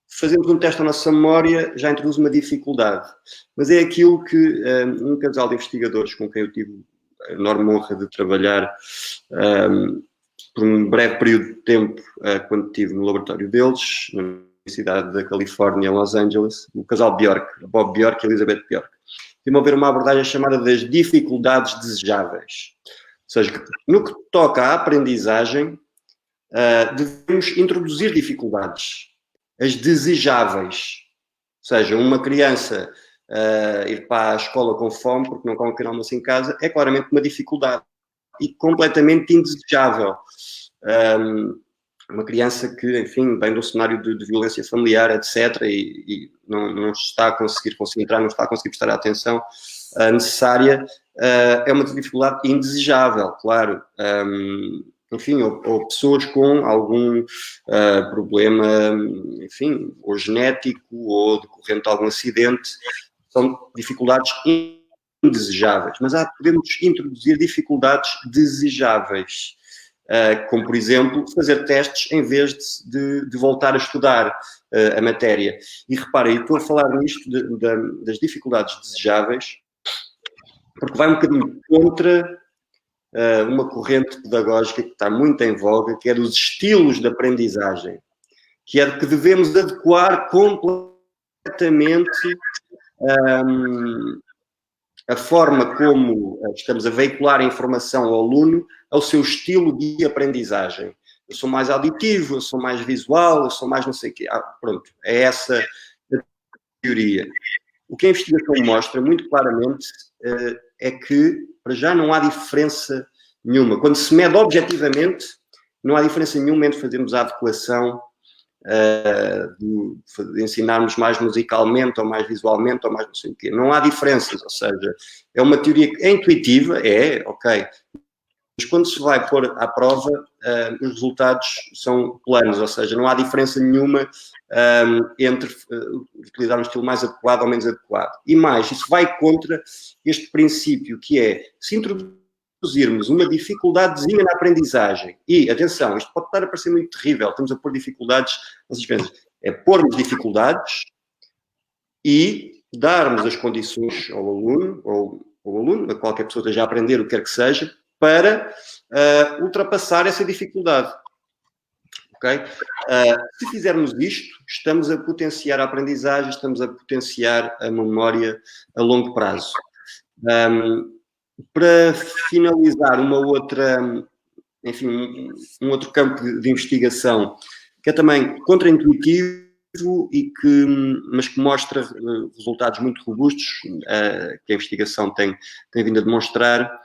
Fazemos um teste à nossa memória, já introduz uma dificuldade. Mas é aquilo que um casal de investigadores com quem eu tive a enorme honra de trabalhar por um breve período de tempo, quando estive no laboratório deles, na Universidade da Califórnia, em Los Angeles, o casal Bjork, Bob Bjork e Elizabeth Bjork, desenvolver uma abordagem chamada das dificuldades desejáveis. Ou seja, no que toca à aprendizagem, devemos introduzir dificuldades, as desejáveis. Ou seja, uma criança ir para a escola com fome porque não come pequeno almoço em casa é claramente uma dificuldade e completamente indesejável. Uma criança que, enfim, vem de um cenário de violência familiar, etc., e não está a conseguir concentrar, não está a conseguir prestar a atenção necessária, é uma dificuldade indesejável, claro. Enfim, ou pessoas com algum problema, enfim, ou genético, ou decorrente de algum acidente, são dificuldades indesejáveis. Mas podemos introduzir dificuldades desejáveis, como, por exemplo, fazer testes em vez de voltar a estudar a matéria. E reparem, eu estou a falar nisto das dificuldades desejáveis, porque vai um bocadinho contra uma corrente pedagógica que está muito em voga, que é dos estilos de aprendizagem, que é que devemos adequar completamente a forma como estamos a veicular a informação ao aluno ao seu estilo de aprendizagem. Eu sou mais auditivo, eu sou mais visual, eu sou mais não sei o quê. Pronto, é essa a teoria. O que a investigação mostra muito claramente é que, para já, não há diferença nenhuma. Quando se mede objetivamente, não há diferença nenhuma entre fazermos a adequação de ensinarmos mais musicalmente, ou mais visualmente, ou mais não sei o quê. Não há diferenças, ou seja, é uma teoria que é intuitiva, ok, mas quando se vai pôr à prova, os resultados são planos, ou seja, não há diferença nenhuma entre utilizar um estilo mais adequado ou menos adequado. E mais, isso vai contra este princípio que é, se introduzirmos uma dificuldadezinha na aprendizagem, e, atenção, isto pode estar a parecer muito terrível, estamos a pôr dificuldades, vocês pensam, é pormos dificuldades e darmos as condições ao aluno, a qualquer pessoa que esteja a aprender, o que quer que seja, para ultrapassar essa dificuldade. Okay? Se fizermos isto, estamos a potenciar a aprendizagem, estamos a potenciar a memória a longo prazo. Para finalizar, um outro campo de investigação que é também contraintuitivo mas que mostra resultados muito robustos, que a investigação tem vindo a demonstrar,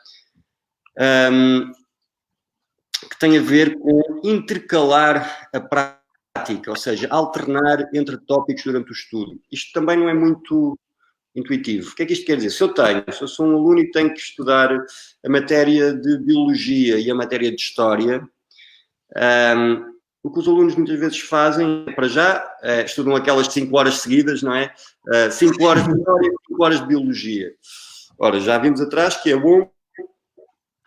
que tem a ver com intercalar a prática, ou seja, alternar entre tópicos durante o estudo. Isto também não é muito intuitivo. O que é que isto quer dizer? Se eu sou um aluno e tenho que estudar a matéria de Biologia e a matéria de História, o que os alunos muitas vezes fazem, para já, estudam aquelas 5 horas seguidas, não é? 5 horas de História e 5 horas de Biologia. Ora, já vimos atrás que é bom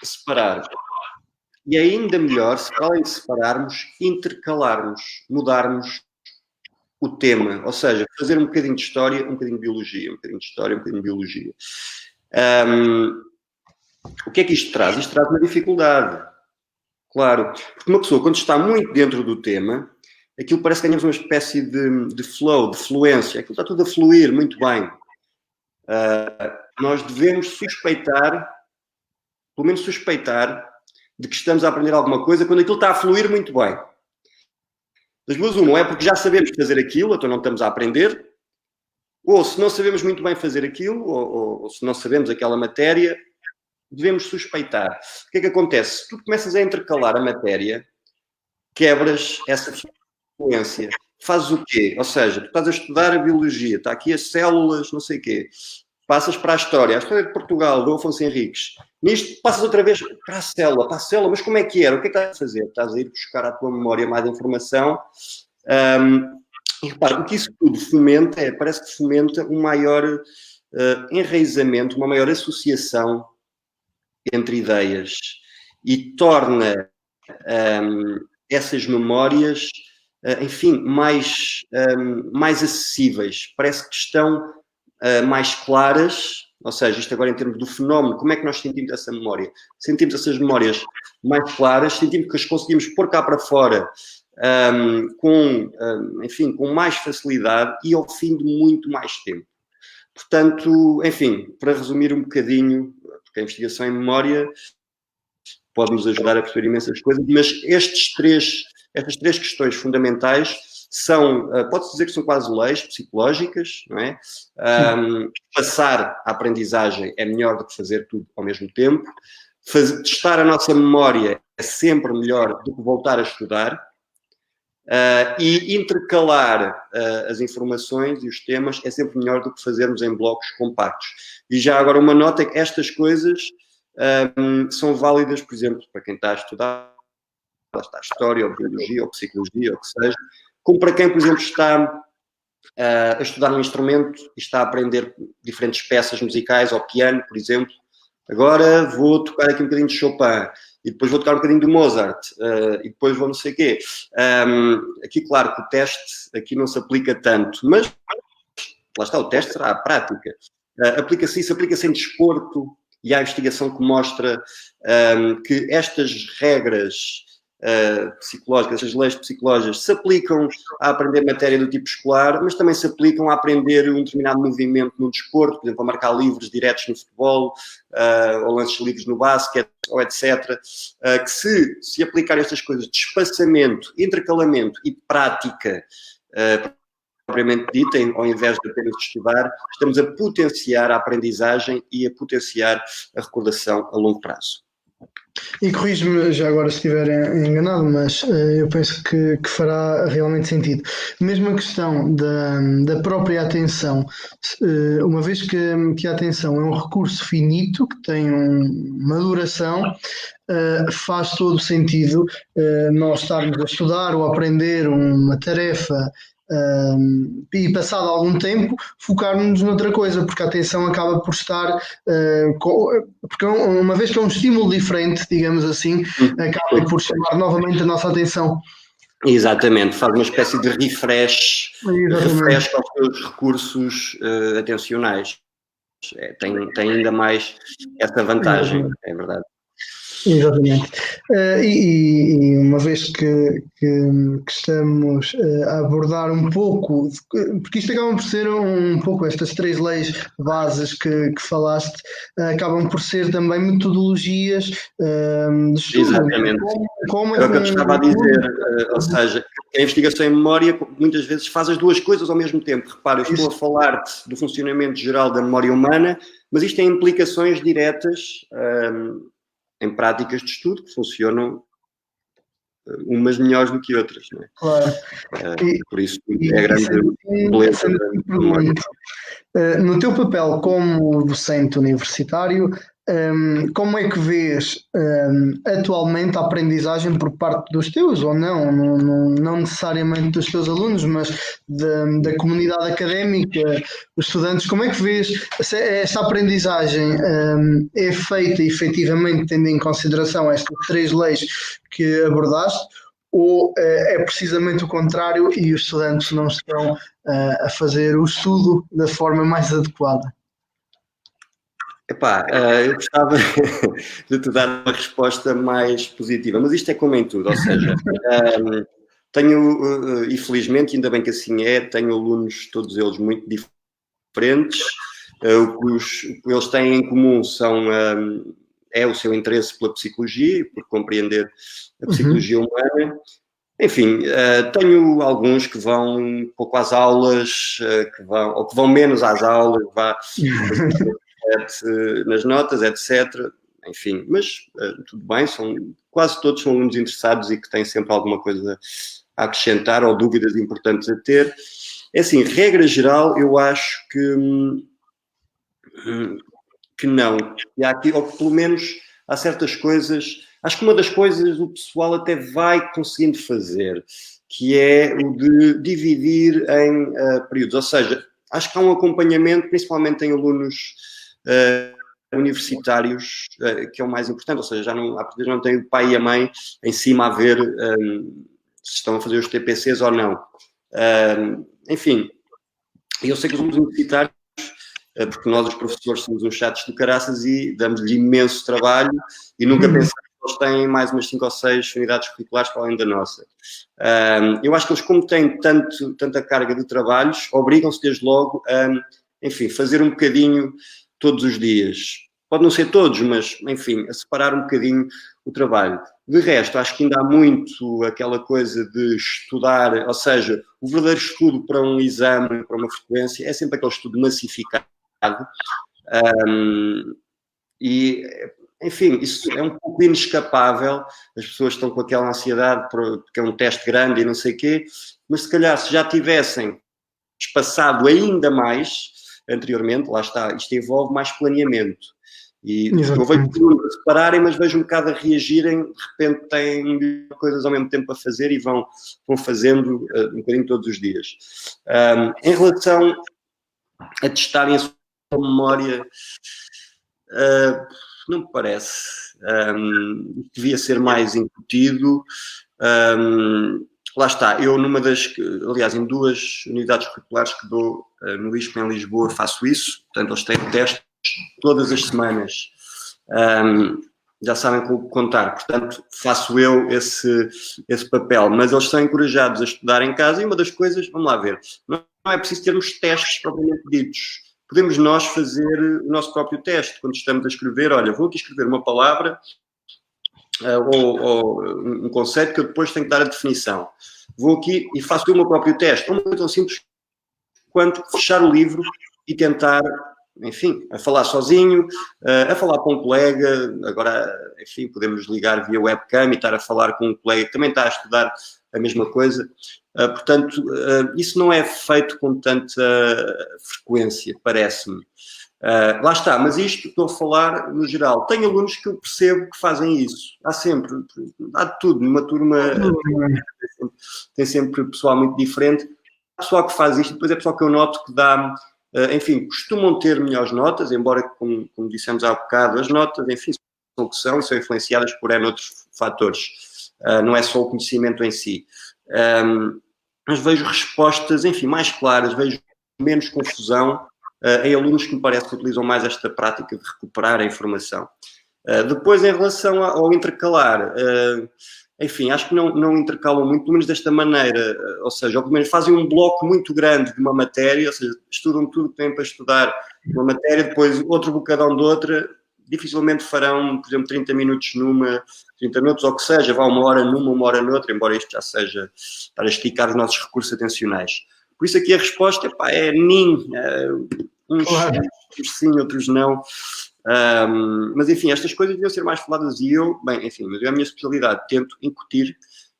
separar. E é ainda melhor, se além de separarmos, intercalarmos, mudarmos o tema. Ou seja, fazer um bocadinho de História, um bocadinho de Biologia, um bocadinho de História, um bocadinho de Biologia. O que é que isto traz? Isto traz uma dificuldade. Claro. Porque uma pessoa, quando está muito dentro do tema, aquilo parece que ganhamos uma espécie de flow, de fluência. Aquilo está tudo a fluir muito bem. Nós devemos suspeitar, pelo menos suspeitar, de que estamos a aprender alguma coisa quando aquilo está a fluir muito bem. Das duas, uma, ou é porque já sabemos fazer aquilo, então não estamos a aprender, ou se não sabemos muito bem fazer aquilo, ou se não sabemos aquela matéria, devemos suspeitar. O que é que acontece? Se tu começas a intercalar a matéria, quebras essa fluência. Fazes o quê? Ou seja, tu estás a estudar a biologia, está aqui as células, não sei o quê. Passas para a história de Portugal, do Afonso Henriques. Nisto, passas outra vez para a célula, mas como é que era? O que é que estás a fazer? Estás a ir buscar à tua memória mais informação. E repara, o que isso tudo fomenta parece que fomenta um maior enraizamento, uma maior associação entre ideias e torna essas memórias, enfim, mais acessíveis. Parece que estão mais claras, ou seja, isto agora em termos do fenómeno, como é que nós sentimos essa memória? Sentimos essas memórias mais claras, sentimos que as conseguimos pôr cá para fora com mais facilidade e ao fim de muito mais tempo. Portanto, enfim, para resumir um bocadinho, porque a investigação em memória pode nos ajudar a perceber imensas coisas, mas estas três questões fundamentais são, pode-se dizer que são quase leis psicológicas, não é? Passar a aprendizagem é melhor do que fazer tudo ao mesmo tempo. Testar a nossa memória é sempre melhor do que voltar a estudar. E intercalar as informações e os temas é sempre melhor do que fazermos em blocos compactos. E já agora uma nota é que estas coisas são válidas, por exemplo, para quem está a estudar História, ou Biologia, ou Psicologia, ou o que seja, como para quem, por exemplo, está a estudar um instrumento e está a aprender diferentes peças musicais, ao piano, por exemplo. Agora vou tocar aqui um bocadinho de Chopin, e depois vou tocar um bocadinho de Mozart, e depois vou não sei o quê. Aqui, claro, que o teste aqui não se aplica tanto, mas lá está, o teste será a prática. Aplica-se em desporto, e há investigação que mostra que estas regras psicológicas, essas leis psicológicas, se aplicam a aprender matéria do tipo escolar, mas também se aplicam a aprender um determinado movimento no desporto, por exemplo, a marcar livres diretos no futebol, ou lances livres no basquete, ou etc. Que se aplicar estas coisas de espaçamento, intercalamento e prática propriamente dita, ao invés de apenas estudar, estamos a potenciar a aprendizagem e a potenciar a recordação a longo prazo. E corrijo-me já agora se estiver enganado, mas eu penso que fará realmente sentido. Mesmo a questão da própria atenção, uma vez que a atenção é um recurso finito, que tem uma duração, faz todo sentido nós estarmos a estudar ou a aprender uma tarefa e passado algum tempo focarmos noutra coisa, porque a atenção acaba por estar porque uma vez que é um estímulo diferente, digamos assim, acaba por chamar novamente a nossa atenção. Exatamente, faz uma espécie de refresh Exatamente. aos seus recursos atencionais. Tem ainda mais essa vantagem, é verdade. Exatamente. E uma vez que estamos a abordar um pouco, porque isto acabam por ser um pouco estas 3 leis bases que falaste, acabam por ser também metodologias de estudo. Exatamente. Como É o que eu te estava a dizer, ou seja, a investigação em memória muitas vezes faz as duas coisas ao mesmo tempo. Repara, eu estou a falar-te do funcionamento geral da memória humana, mas isto tem implicações diretas em práticas de estudo que funcionam umas melhores do que outras, não é? Claro. Por isso é a grande beleza da memória. No teu papel como docente universitário, como é que vês atualmente a aprendizagem por parte dos teus, ou não necessariamente dos teus alunos, mas da comunidade académica, os estudantes, como é que vês se esta aprendizagem é feita efetivamente tendo em consideração estas 3 leis que abordaste, ou é precisamente o contrário e os estudantes não estão a fazer o estudo da forma mais adequada? Epá, eu gostava de te dar uma resposta mais positiva, mas isto é como em tudo, ou seja, tenho, e felizmente, ainda bem que assim é, tenho alunos, todos eles muito diferentes, o que eles têm em comum é o seu interesse pela psicologia e por compreender a psicologia humana. Enfim, tenho alguns que vão pouco às aulas, ou que vão menos às aulas, nas notas, etc. Enfim, mas tudo bem, quase todos são alunos interessados e que têm sempre alguma coisa a acrescentar ou dúvidas importantes a ter. É assim, regra geral, eu acho que não. E há aqui, ou que pelo menos há certas coisas. Acho que uma das coisas o pessoal até vai conseguindo fazer, que é o de dividir em períodos. Ou seja, acho que há um acompanhamento, principalmente em alunos universitários, que é o mais importante. Ou seja, já não tem o pai e a mãe em cima a ver se estão a fazer os TPCs ou não. Enfim, eu sei que os alunos universitários, porque nós, os professores, somos uns chatos do caraças e damos-lhe imenso trabalho e nunca pensamos que eles têm mais umas 5 ou 6 unidades curriculares para além da nossa. Eu acho que eles, como têm tanta carga de trabalhos, obrigam-se desde logo a, enfim, fazer um bocadinho todos os dias. Pode não ser todos, mas, enfim, a separar um bocadinho o trabalho. De resto, acho que ainda há muito aquela coisa de estudar, ou seja, o verdadeiro estudo para um exame, para uma frequência, é sempre aquele estudo massificado. E, enfim, isso é um pouco inescapável, as pessoas estão com aquela ansiedade porque é um teste grande e não sei o quê, mas se calhar se já tivessem espaçado ainda mais anteriormente, lá está, isto envolve mais planeamento. E eu vejo a separarem, mas vejo um bocado a reagirem, de repente têm coisas ao mesmo tempo a fazer e vão fazendo um bocadinho todos os dias. Em relação a testarem a sua memória, não me parece. Devia ser mais incutido. Lá está, eu aliás, em 2 unidades curriculares que dou no ISP em Lisboa faço isso, portanto eles têm testes todas as semanas, já sabem como contar, portanto faço eu esse papel, mas eles são encorajados a estudar em casa e uma das coisas, vamos lá ver, não é preciso termos testes propriamente ditos, podemos nós fazer o nosso próprio teste, quando estamos a escrever, olha, vou aqui escrever uma palavra ou um conceito que eu depois tenho que dar a definição. Vou aqui e faço o meu próprio teste. Uma coisa tão simples quanto fechar o livro e tentar enfim, a falar sozinho, a falar com um colega. Agora, enfim, podemos ligar via webcam e estar a falar com um colega que também está a estudar a mesma coisa. Portanto, isso não é feito com tanta frequência, parece-me. Lá está, mas isto estou a falar no geral. Tenho alunos que eu percebo que fazem isso. Há sempre, há de tudo, numa turma tem sempre pessoal muito diferente. Há pessoal que faz isto, depois é pessoal que eu noto que dá, enfim, costumam ter melhores notas, embora, como dissemos há bocado, as notas, enfim, são o que são e são influenciadas por outros fatores. Não é só o conhecimento em si. Mas vejo respostas, enfim, mais claras, vejo menos confusão em alunos que me parece que utilizam mais esta prática de recuperar a informação. Depois, em relação ao intercalar, enfim, acho que não intercalam muito, pelo menos desta maneira, ou seja, ou pelo menos fazem um bloco muito grande de uma matéria, ou seja, estudam tudo que têm para estudar uma matéria, depois outro bocadão de outra, dificilmente farão, por exemplo, 30 minutos numa, 30 minutos, ou que seja, vá uma hora numa, uma hora noutra, embora isto já seja para esticar os nossos recursos atencionais. Por isso aqui a resposta é NIM, uns sim, outros não. Mas enfim, estas coisas deviam ser mais faladas e eu, bem, enfim, mas eu, a minha especialidade, tento incutir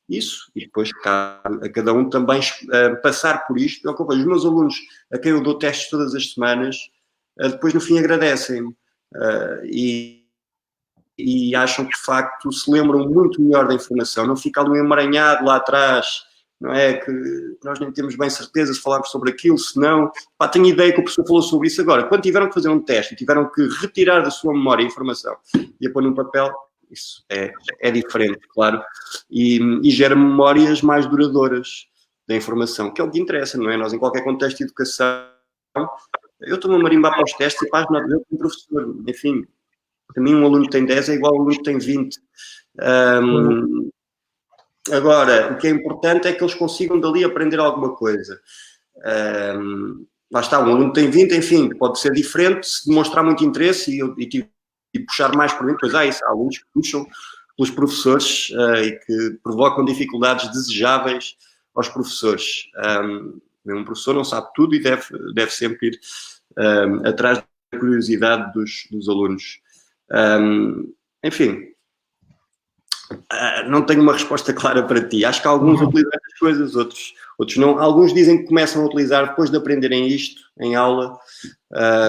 isso e depois cabe a cada um também passar por isto. É o que eu vejo. Os meus alunos, a quem eu dou testes todas as semanas, depois no fim agradecem-me e acham que de facto se lembram muito melhor da informação, não fica ali um emaranhado lá atrás, não é? Que nós nem temos bem certeza se falarmos sobre aquilo, se não. Tenho ideia que o professor falou sobre isso agora. Quando tiveram que fazer um teste e tiveram que retirar da sua memória a informação e a pôr num papel, isso é diferente, claro, e gera memórias mais duradouras da informação, que é o que interessa, não é? Nós, em qualquer contexto de educação, eu estou-me a marimbar para os testes e para as notas, eu como professor, enfim, para mim um aluno que tem 10 é igual a um aluno que tem 20. Agora, o que é importante é que eles consigam dali aprender alguma coisa. Lá está, um aluno tem 20, enfim, pode ser diferente se demonstrar muito interesse e puxar mais por mim. Pois isso, há alunos que puxam pelos professores e que provocam dificuldades desejáveis aos professores. Um professor não sabe tudo e deve sempre ir atrás da curiosidade dos alunos. Enfim, não tenho uma resposta clara para ti. Acho que alguns utilizam estas coisas, outros não. Alguns dizem que começam a utilizar depois de aprenderem isto em aula,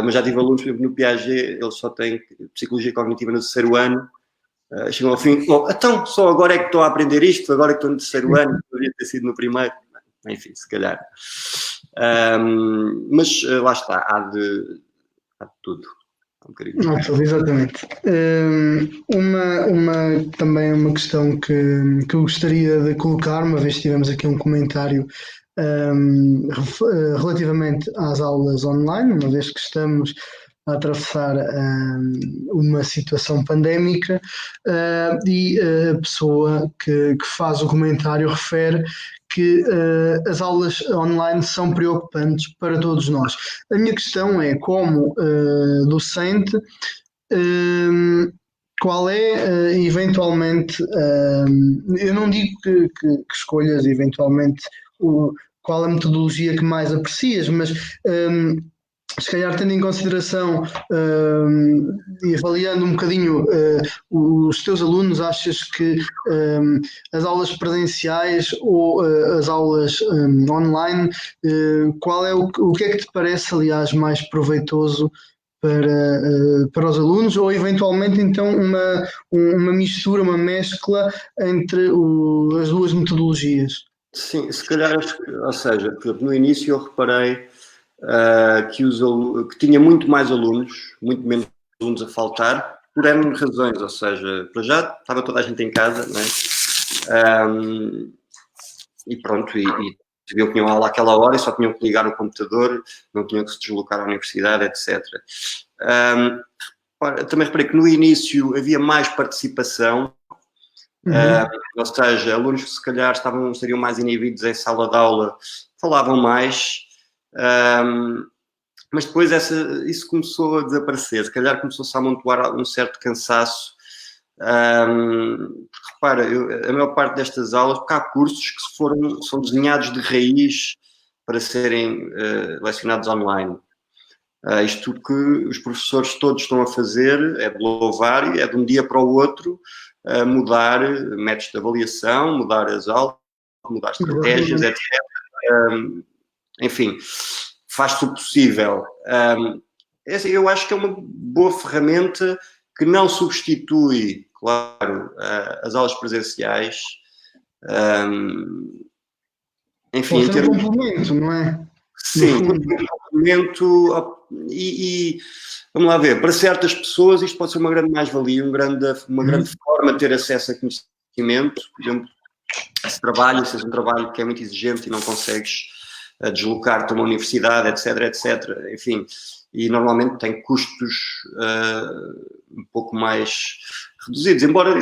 mas já tive alunos, por exemplo, no Piaget, eles só têm Psicologia Cognitiva no terceiro ano, chegam ao fim, então só agora é que estou a aprender isto, agora é que estou no terceiro ano, poderia ter sido no primeiro. Enfim, se calhar. Mas lá está, há de tudo. Exatamente. Também uma questão que eu gostaria de colocar, uma vez tivemos aqui um comentário relativamente às aulas online, uma vez que estamos a atravessar uma situação pandémica, e a pessoa que faz o comentário refere que as aulas online são preocupantes para todos nós. A minha questão é, como docente, qual é eventualmente, eu não digo que escolhas eventualmente qual a metodologia que mais aprecias, mas se calhar tendo em consideração e avaliando um bocadinho os teus alunos, achas que as aulas presenciais ou as aulas online, qual é o que é que te parece, aliás, mais proveitoso para os alunos, ou eventualmente então uma mistura, uma mescla entre as duas metodologias? Sim, se calhar, ou seja, no início eu reparei que tinha muito mais alunos, muito menos alunos a faltar, por N razões, ou seja, para já estava toda a gente em casa, não é? E pronto, e sabiam que tinham aula àquela hora e só tinham que ligar o computador, não tinham que se deslocar à universidade, etc. Também reparei que no início havia mais participação, ou seja, alunos que se calhar estariam mais inibidos em sala de aula, falavam mais. Mas depois isso começou a desaparecer, se calhar começou-se a amontoar um certo cansaço. Repara, a maior parte destas aulas, porque há cursos que são desenhados de raiz para serem lecionados online. Isto que os professores todos estão a fazer é de louvar e é de um dia para o outro mudar métodos de avaliação, mudar as aulas, mudar estratégias, etc. Enfim, faz-se o possível. Eu acho que é uma boa ferramenta que não substitui, claro, as aulas presenciais. Enfim, pode ser um complemento, não é? Sim, um complemento e vamos lá ver, para certas pessoas isto pode ser uma grande mais-valia, uma grande forma de ter acesso a conhecimento. Por exemplo, se és um trabalho que é muito exigente e não consegues deslocar-te a uma universidade, etc. Enfim, e normalmente tem custos um pouco mais reduzidos, embora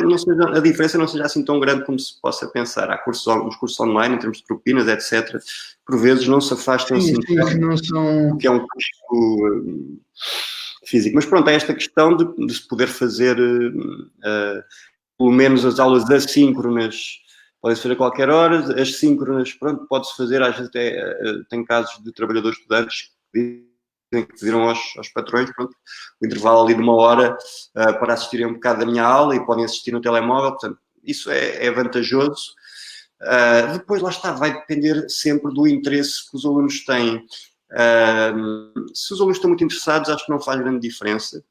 a diferença não seja assim tão grande como se possa pensar. Há os cursos online, em termos de propinas, etc., por vezes não se afastam assim, que é um custo físico. Mas pronto, é esta questão de se poder fazer pelo menos as aulas assíncronas, podem ser a qualquer hora, as síncronas, pronto, pode-se fazer, às vezes até tem casos de trabalhadores estudantes que pediram aos patrões, pronto, o intervalo ali de 1 hora para assistirem um bocado da minha aula e podem assistir no telemóvel, portanto, isso é vantajoso. Depois, lá está, vai depender sempre do interesse que os alunos têm. Se os alunos estão muito interessados, acho que não faz grande diferença.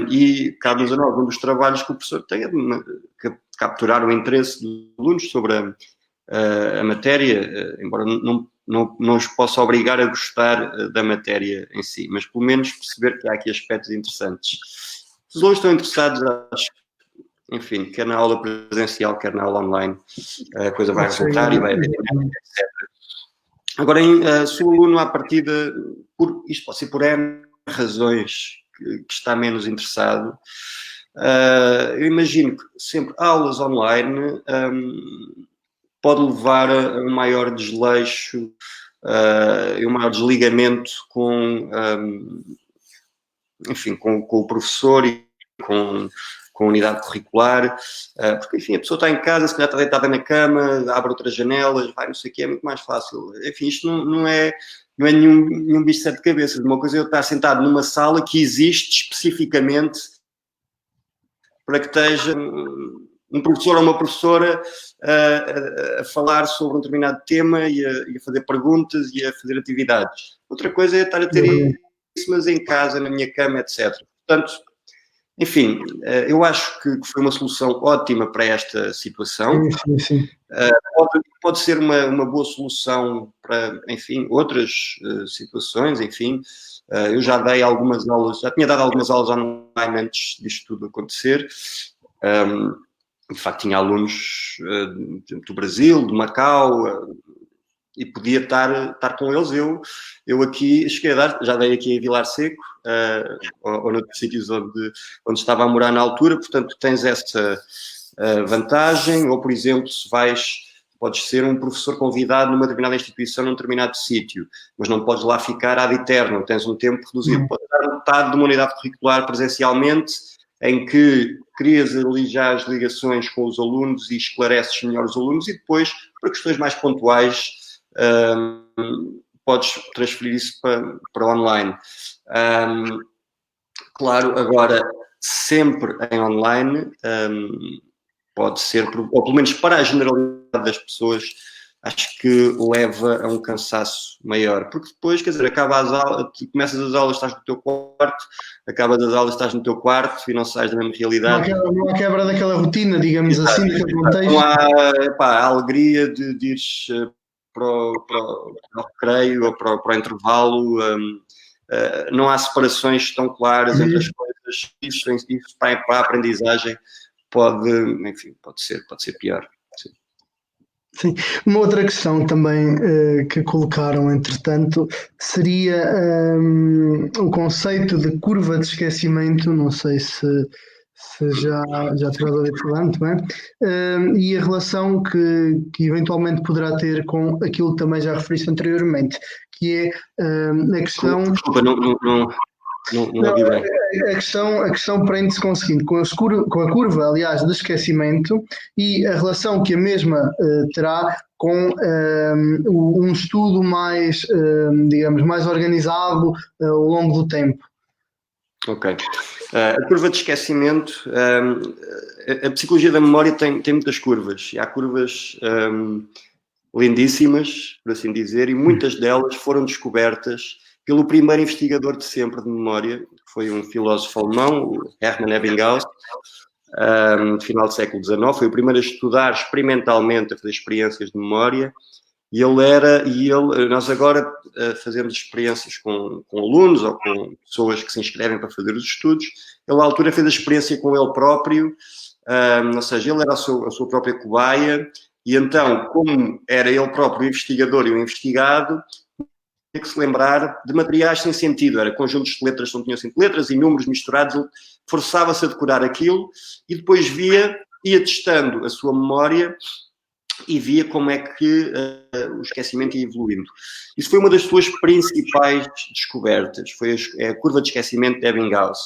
E cabe-nos a nós, um dos trabalhos que o professor tem é de capturar o interesse dos alunos sobre a matéria, embora não os possa obrigar a gostar da matéria em si, mas pelo menos perceber que há aqui aspectos interessantes. Se os alunos estão interessados, acho que, enfim, quer na aula presencial, quer na aula online, a coisa vai resultar e vai haver, etc. Agora, se o aluno, à partida, isto pode ser por N razões, que está menos interessado, eu imagino que sempre aulas online pode levar a um maior desleixo e um maior desligamento enfim, com o professor e com a unidade curricular, porque, enfim, a pessoa está em casa, se calhar está deitada na cama, abre outras janelas, vai, não sei o quê, é muito mais fácil. Enfim, isto não é nenhum bicho de sete cabeças. Uma coisa é eu estar sentado numa sala que existe especificamente para que esteja um professor ou uma professora a falar sobre um determinado tema e a fazer perguntas e a fazer atividades. Outra coisa é estar a ter isso, mas em casa, na minha cama, etc. Portanto, enfim, eu acho que foi uma solução ótima para esta situação. Sim. Pode ser uma boa solução para, enfim, outras situações, enfim. Eu já dei algumas aulas, já tinha dado algumas aulas online antes disto tudo acontecer. De facto, tinha alunos do Brasil, de Macau, e podia estar com eles. Eu aqui cheguei a dar, já dei aqui em Vilar Seco, ou noutros sítios onde estava a morar na altura, portanto tens essa vantagem. Ou, por exemplo, se podes ser um professor convidado numa determinada instituição, num determinado sítio, mas não podes lá ficar ad eterno, tens um tempo reduzido. Podes dar metade de uma unidade curricular presencialmente, em que crias ali já as ligações com os alunos e esclareces melhor os alunos, e depois, para questões mais pontuais, podes transferir isso para online. Claro, agora, sempre em online, pode ser, ou pelo menos para a generalidade das pessoas, acho que leva a um cansaço maior, porque depois, quer dizer, acaba as aulas, começas as aulas, estás no teu quarto, acabas as aulas, estás no teu quarto e não sais da mesma realidade. Não há quebra daquela rotina, digamos assim, daquele contexto. Não há a alegria de ires para o recreio ou para o intervalo, não há separações tão claras entre as coisas. Isso para a aprendizagem pode ser pior. Sim. Uma outra questão também que colocaram, entretanto, seria o conceito de curva de esquecimento. Não sei se já tivemos a ouvir falar, muito bem, e a relação que eventualmente poderá ter com aquilo que também já referiste anteriormente, que é a questão... Desculpa, não... Não ouvi bem. A questão prende-se com o seguinte, com a curva, aliás, de esquecimento e a relação que a mesma terá com um estudo mais, digamos, mais organizado ao longo do tempo. Ok. A curva de esquecimento, a psicologia da memória tem muitas curvas, e há curvas lindíssimas, por assim dizer, e muitas delas foram descobertas pelo primeiro investigador de sempre de memória, que foi um filósofo alemão, o Hermann Ebbinghaus, final do século XIX, foi o primeiro a estudar experimentalmente, a fazer experiências de memória, nós agora fazemos experiências com alunos ou com pessoas que se inscrevem para fazer os estudos. Ele, à altura, fez a experiência com ele próprio, ou seja, ele era a sua própria cobaia, e então, como era ele próprio o investigador e o investigado, tinha que se lembrar de materiais sem sentido, era conjuntos de letras que não tinham sentido, letras e números misturados, ele forçava-se a decorar aquilo e depois ia testando a sua memória e via como é que o esquecimento ia evoluindo. Isso foi uma das suas principais descobertas, foi a curva de esquecimento de Ebbinghaus.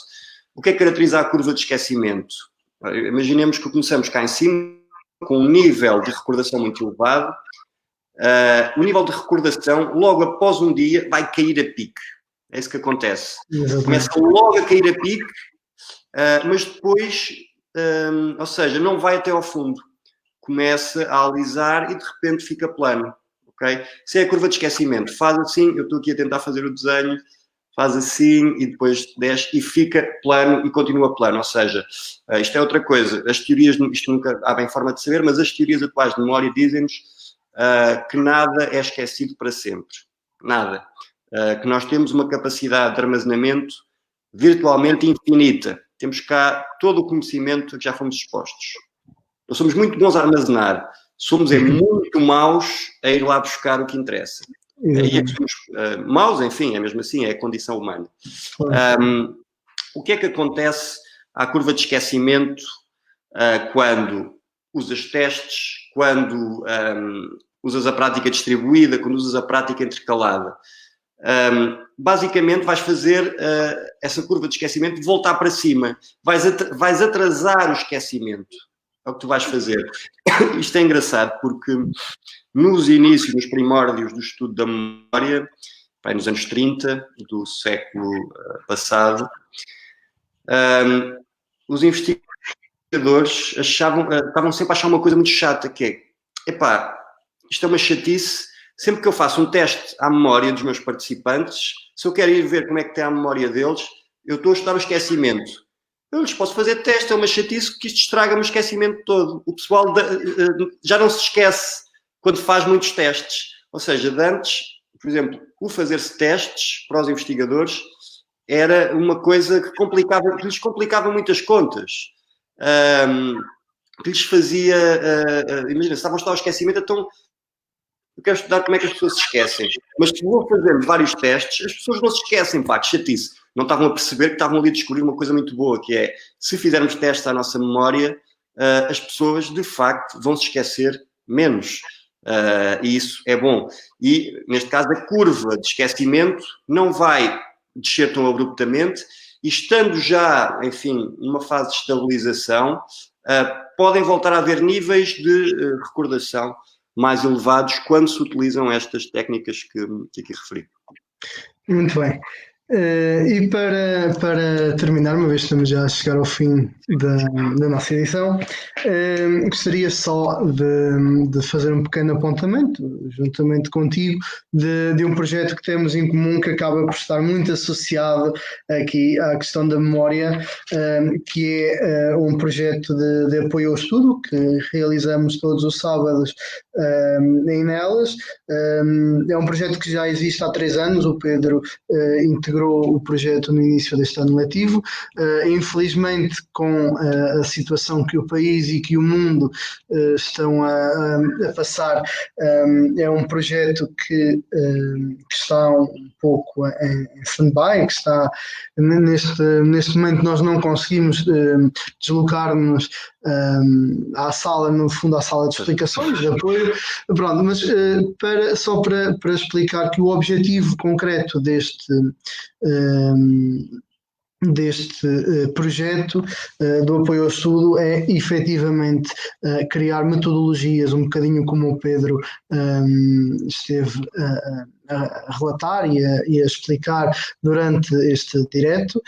O que é que caracteriza a curva de esquecimento? Imaginemos que começamos cá em cima, com um nível de recordação muito elevado. O nível de recordação, logo após um dia, vai cair a pique. É isso que acontece. Exatamente. Começa logo a cair a pique, mas depois, ou seja, não vai até ao fundo. Começa a alisar e de repente fica plano. Okay? Se é a curva de esquecimento, faz assim, eu estou aqui a tentar fazer o desenho, faz assim e depois desce e fica plano e continua plano. Ou seja, isto é outra coisa. As teorias, isto nunca há bem forma de saber, mas as teorias atuais de memória dizem-nos que nada é esquecido para sempre. Nada. Que nós temos uma capacidade de armazenamento virtualmente infinita. Temos cá todo o conhecimento a que já fomos expostos. Nós somos muito bons a armazenar. Somos muito maus a ir lá buscar o que interessa. E é que somos maus, enfim, é mesmo assim, é a condição humana. O que é que acontece à curva de esquecimento quando usas testes, quando usas a prática distribuída, quando usas a prática intercalada? Basicamente vais fazer essa curva de esquecimento voltar para cima. Vais atrasar o esquecimento. É o que tu vais fazer. Isto é engraçado porque nos inícios, nos primórdios do estudo da memória, nos anos 30 do século passado, os investigadores estavam sempre a achar uma coisa muito chata, que é, isto é uma chatice, sempre que eu faço um teste à memória dos meus participantes, se eu quero ir ver como é que está a memória deles, eu estou a estudar o esquecimento. Eu lhes posso fazer teste, é uma chatice que isto estraga-me o esquecimento todo. O pessoal já não se esquece quando faz muitos testes. Ou seja, de antes, por exemplo, o fazer-se testes para os investigadores era uma coisa que lhes complicava muitas contas. Que lhes fazia... imagina, se estavam a estudar o esquecimento, então eu quero estudar como é que as pessoas se esquecem. Mas se vou fazer vários testes, as pessoas não se esquecem, que chatice. Não estavam a perceber que estavam ali a descobrir uma coisa muito boa, que é, se fizermos testes à nossa memória, as pessoas, de facto, vão se esquecer menos. E isso é bom. E, neste caso, a curva de esquecimento não vai descer tão abruptamente e, estando já, enfim, numa fase de estabilização, podem voltar a haver níveis de recordação mais elevados quando se utilizam estas técnicas que aqui referi. Muito bem. E para terminar, uma vez que estamos já a chegar ao fim da nossa edição, gostaria só de fazer um pequeno apontamento, juntamente contigo, de um projeto que temos em comum que acaba por estar muito associado aqui à questão da memória, que é um projeto de apoio ao estudo que realizamos todos os sábados em Nelas. É um projeto que já existe há 3 anos, o Pedro integrou o projeto no início deste ano letivo. Infelizmente, com a situação que o país e que o mundo estão a passar, é um projeto que está um pouco em stand-by, que está neste momento nós não conseguimos deslocar-nos à sala, no fundo à sala de explicações, de apoio, pronto, mas para explicar que o objetivo concreto deste projeto do apoio ao estudo é efetivamente criar metodologias, um bocadinho como o Pedro esteve a relatar e a explicar durante este direto.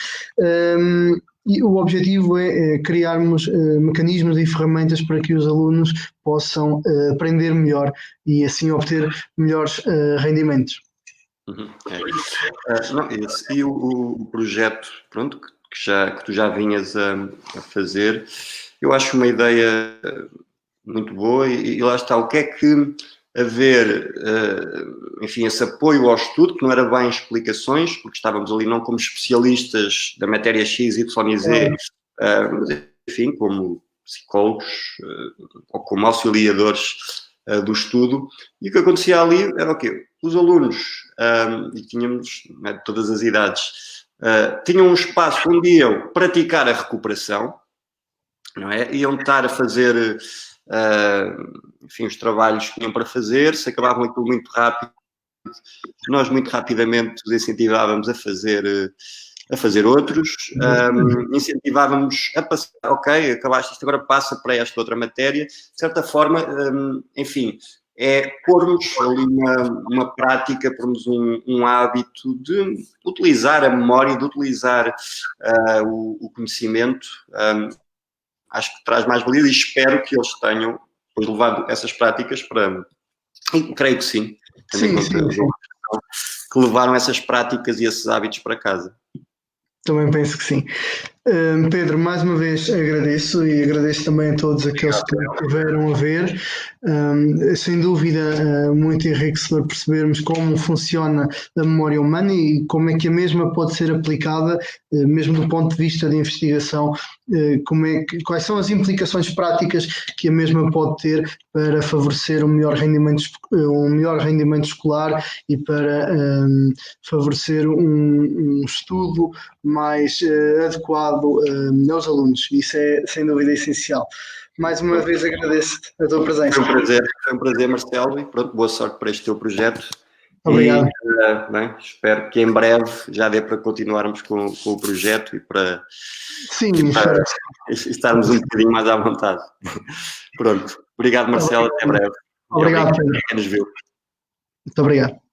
E o objetivo é criarmos mecanismos e ferramentas para que os alunos possam aprender melhor e assim obter melhores rendimentos. Não, e o projeto, pronto, que tu já vinhas a fazer, eu acho uma ideia muito boa e lá está, o que é que haver, enfim, esse apoio ao estudo, que não era bem explicações, porque estávamos ali não como especialistas da matéria X, Y e Z, mas enfim, como psicólogos ou como auxiliadores do estudo, e o que acontecia ali era o quê? Os alunos, e tínhamos, né, de todas as idades, tinham um espaço onde iam praticar a recuperação, não é? Iam estar a fazer, enfim, os trabalhos que tinham para fazer, se acabavam aquilo muito rápido, nós muito rapidamente os incentivávamos a fazer outros, incentivávamos a passar, ok, acabaste isto, agora passa para esta outra matéria, de certa forma, enfim, é pormos ali uma prática, pormos um hábito de utilizar a memória, de utilizar o conhecimento, acho que traz mais valia e espero que eles tenham depois levado essas práticas para, e creio que sim, Sim, que levaram essas práticas e esses hábitos para casa. Também penso que sim. Pedro, mais uma vez agradeço e agradeço também a todos aqueles que estiveram a ver. Sem dúvida, muito enriquecedor percebermos como funciona a memória humana e como é que a mesma pode ser aplicada, mesmo do ponto de vista de investigação, quais são as implicações práticas que a mesma pode ter para favorecer um melhor rendimento escolar e para favorecer um estudo mais adequado aos alunos. Isso é, sem dúvida, essencial. Mais uma vez agradeço a tua presença. Foi um prazer, Marcelo, e pronto, boa sorte para este teu projeto. Obrigado. E, bem, espero que em breve já dê para continuarmos com o projeto e para, estarmos um bocadinho mais à vontade. Pronto. Obrigado, Marcelo. Até breve. Obrigado, Pedro. Quem nos viu. Muito obrigado.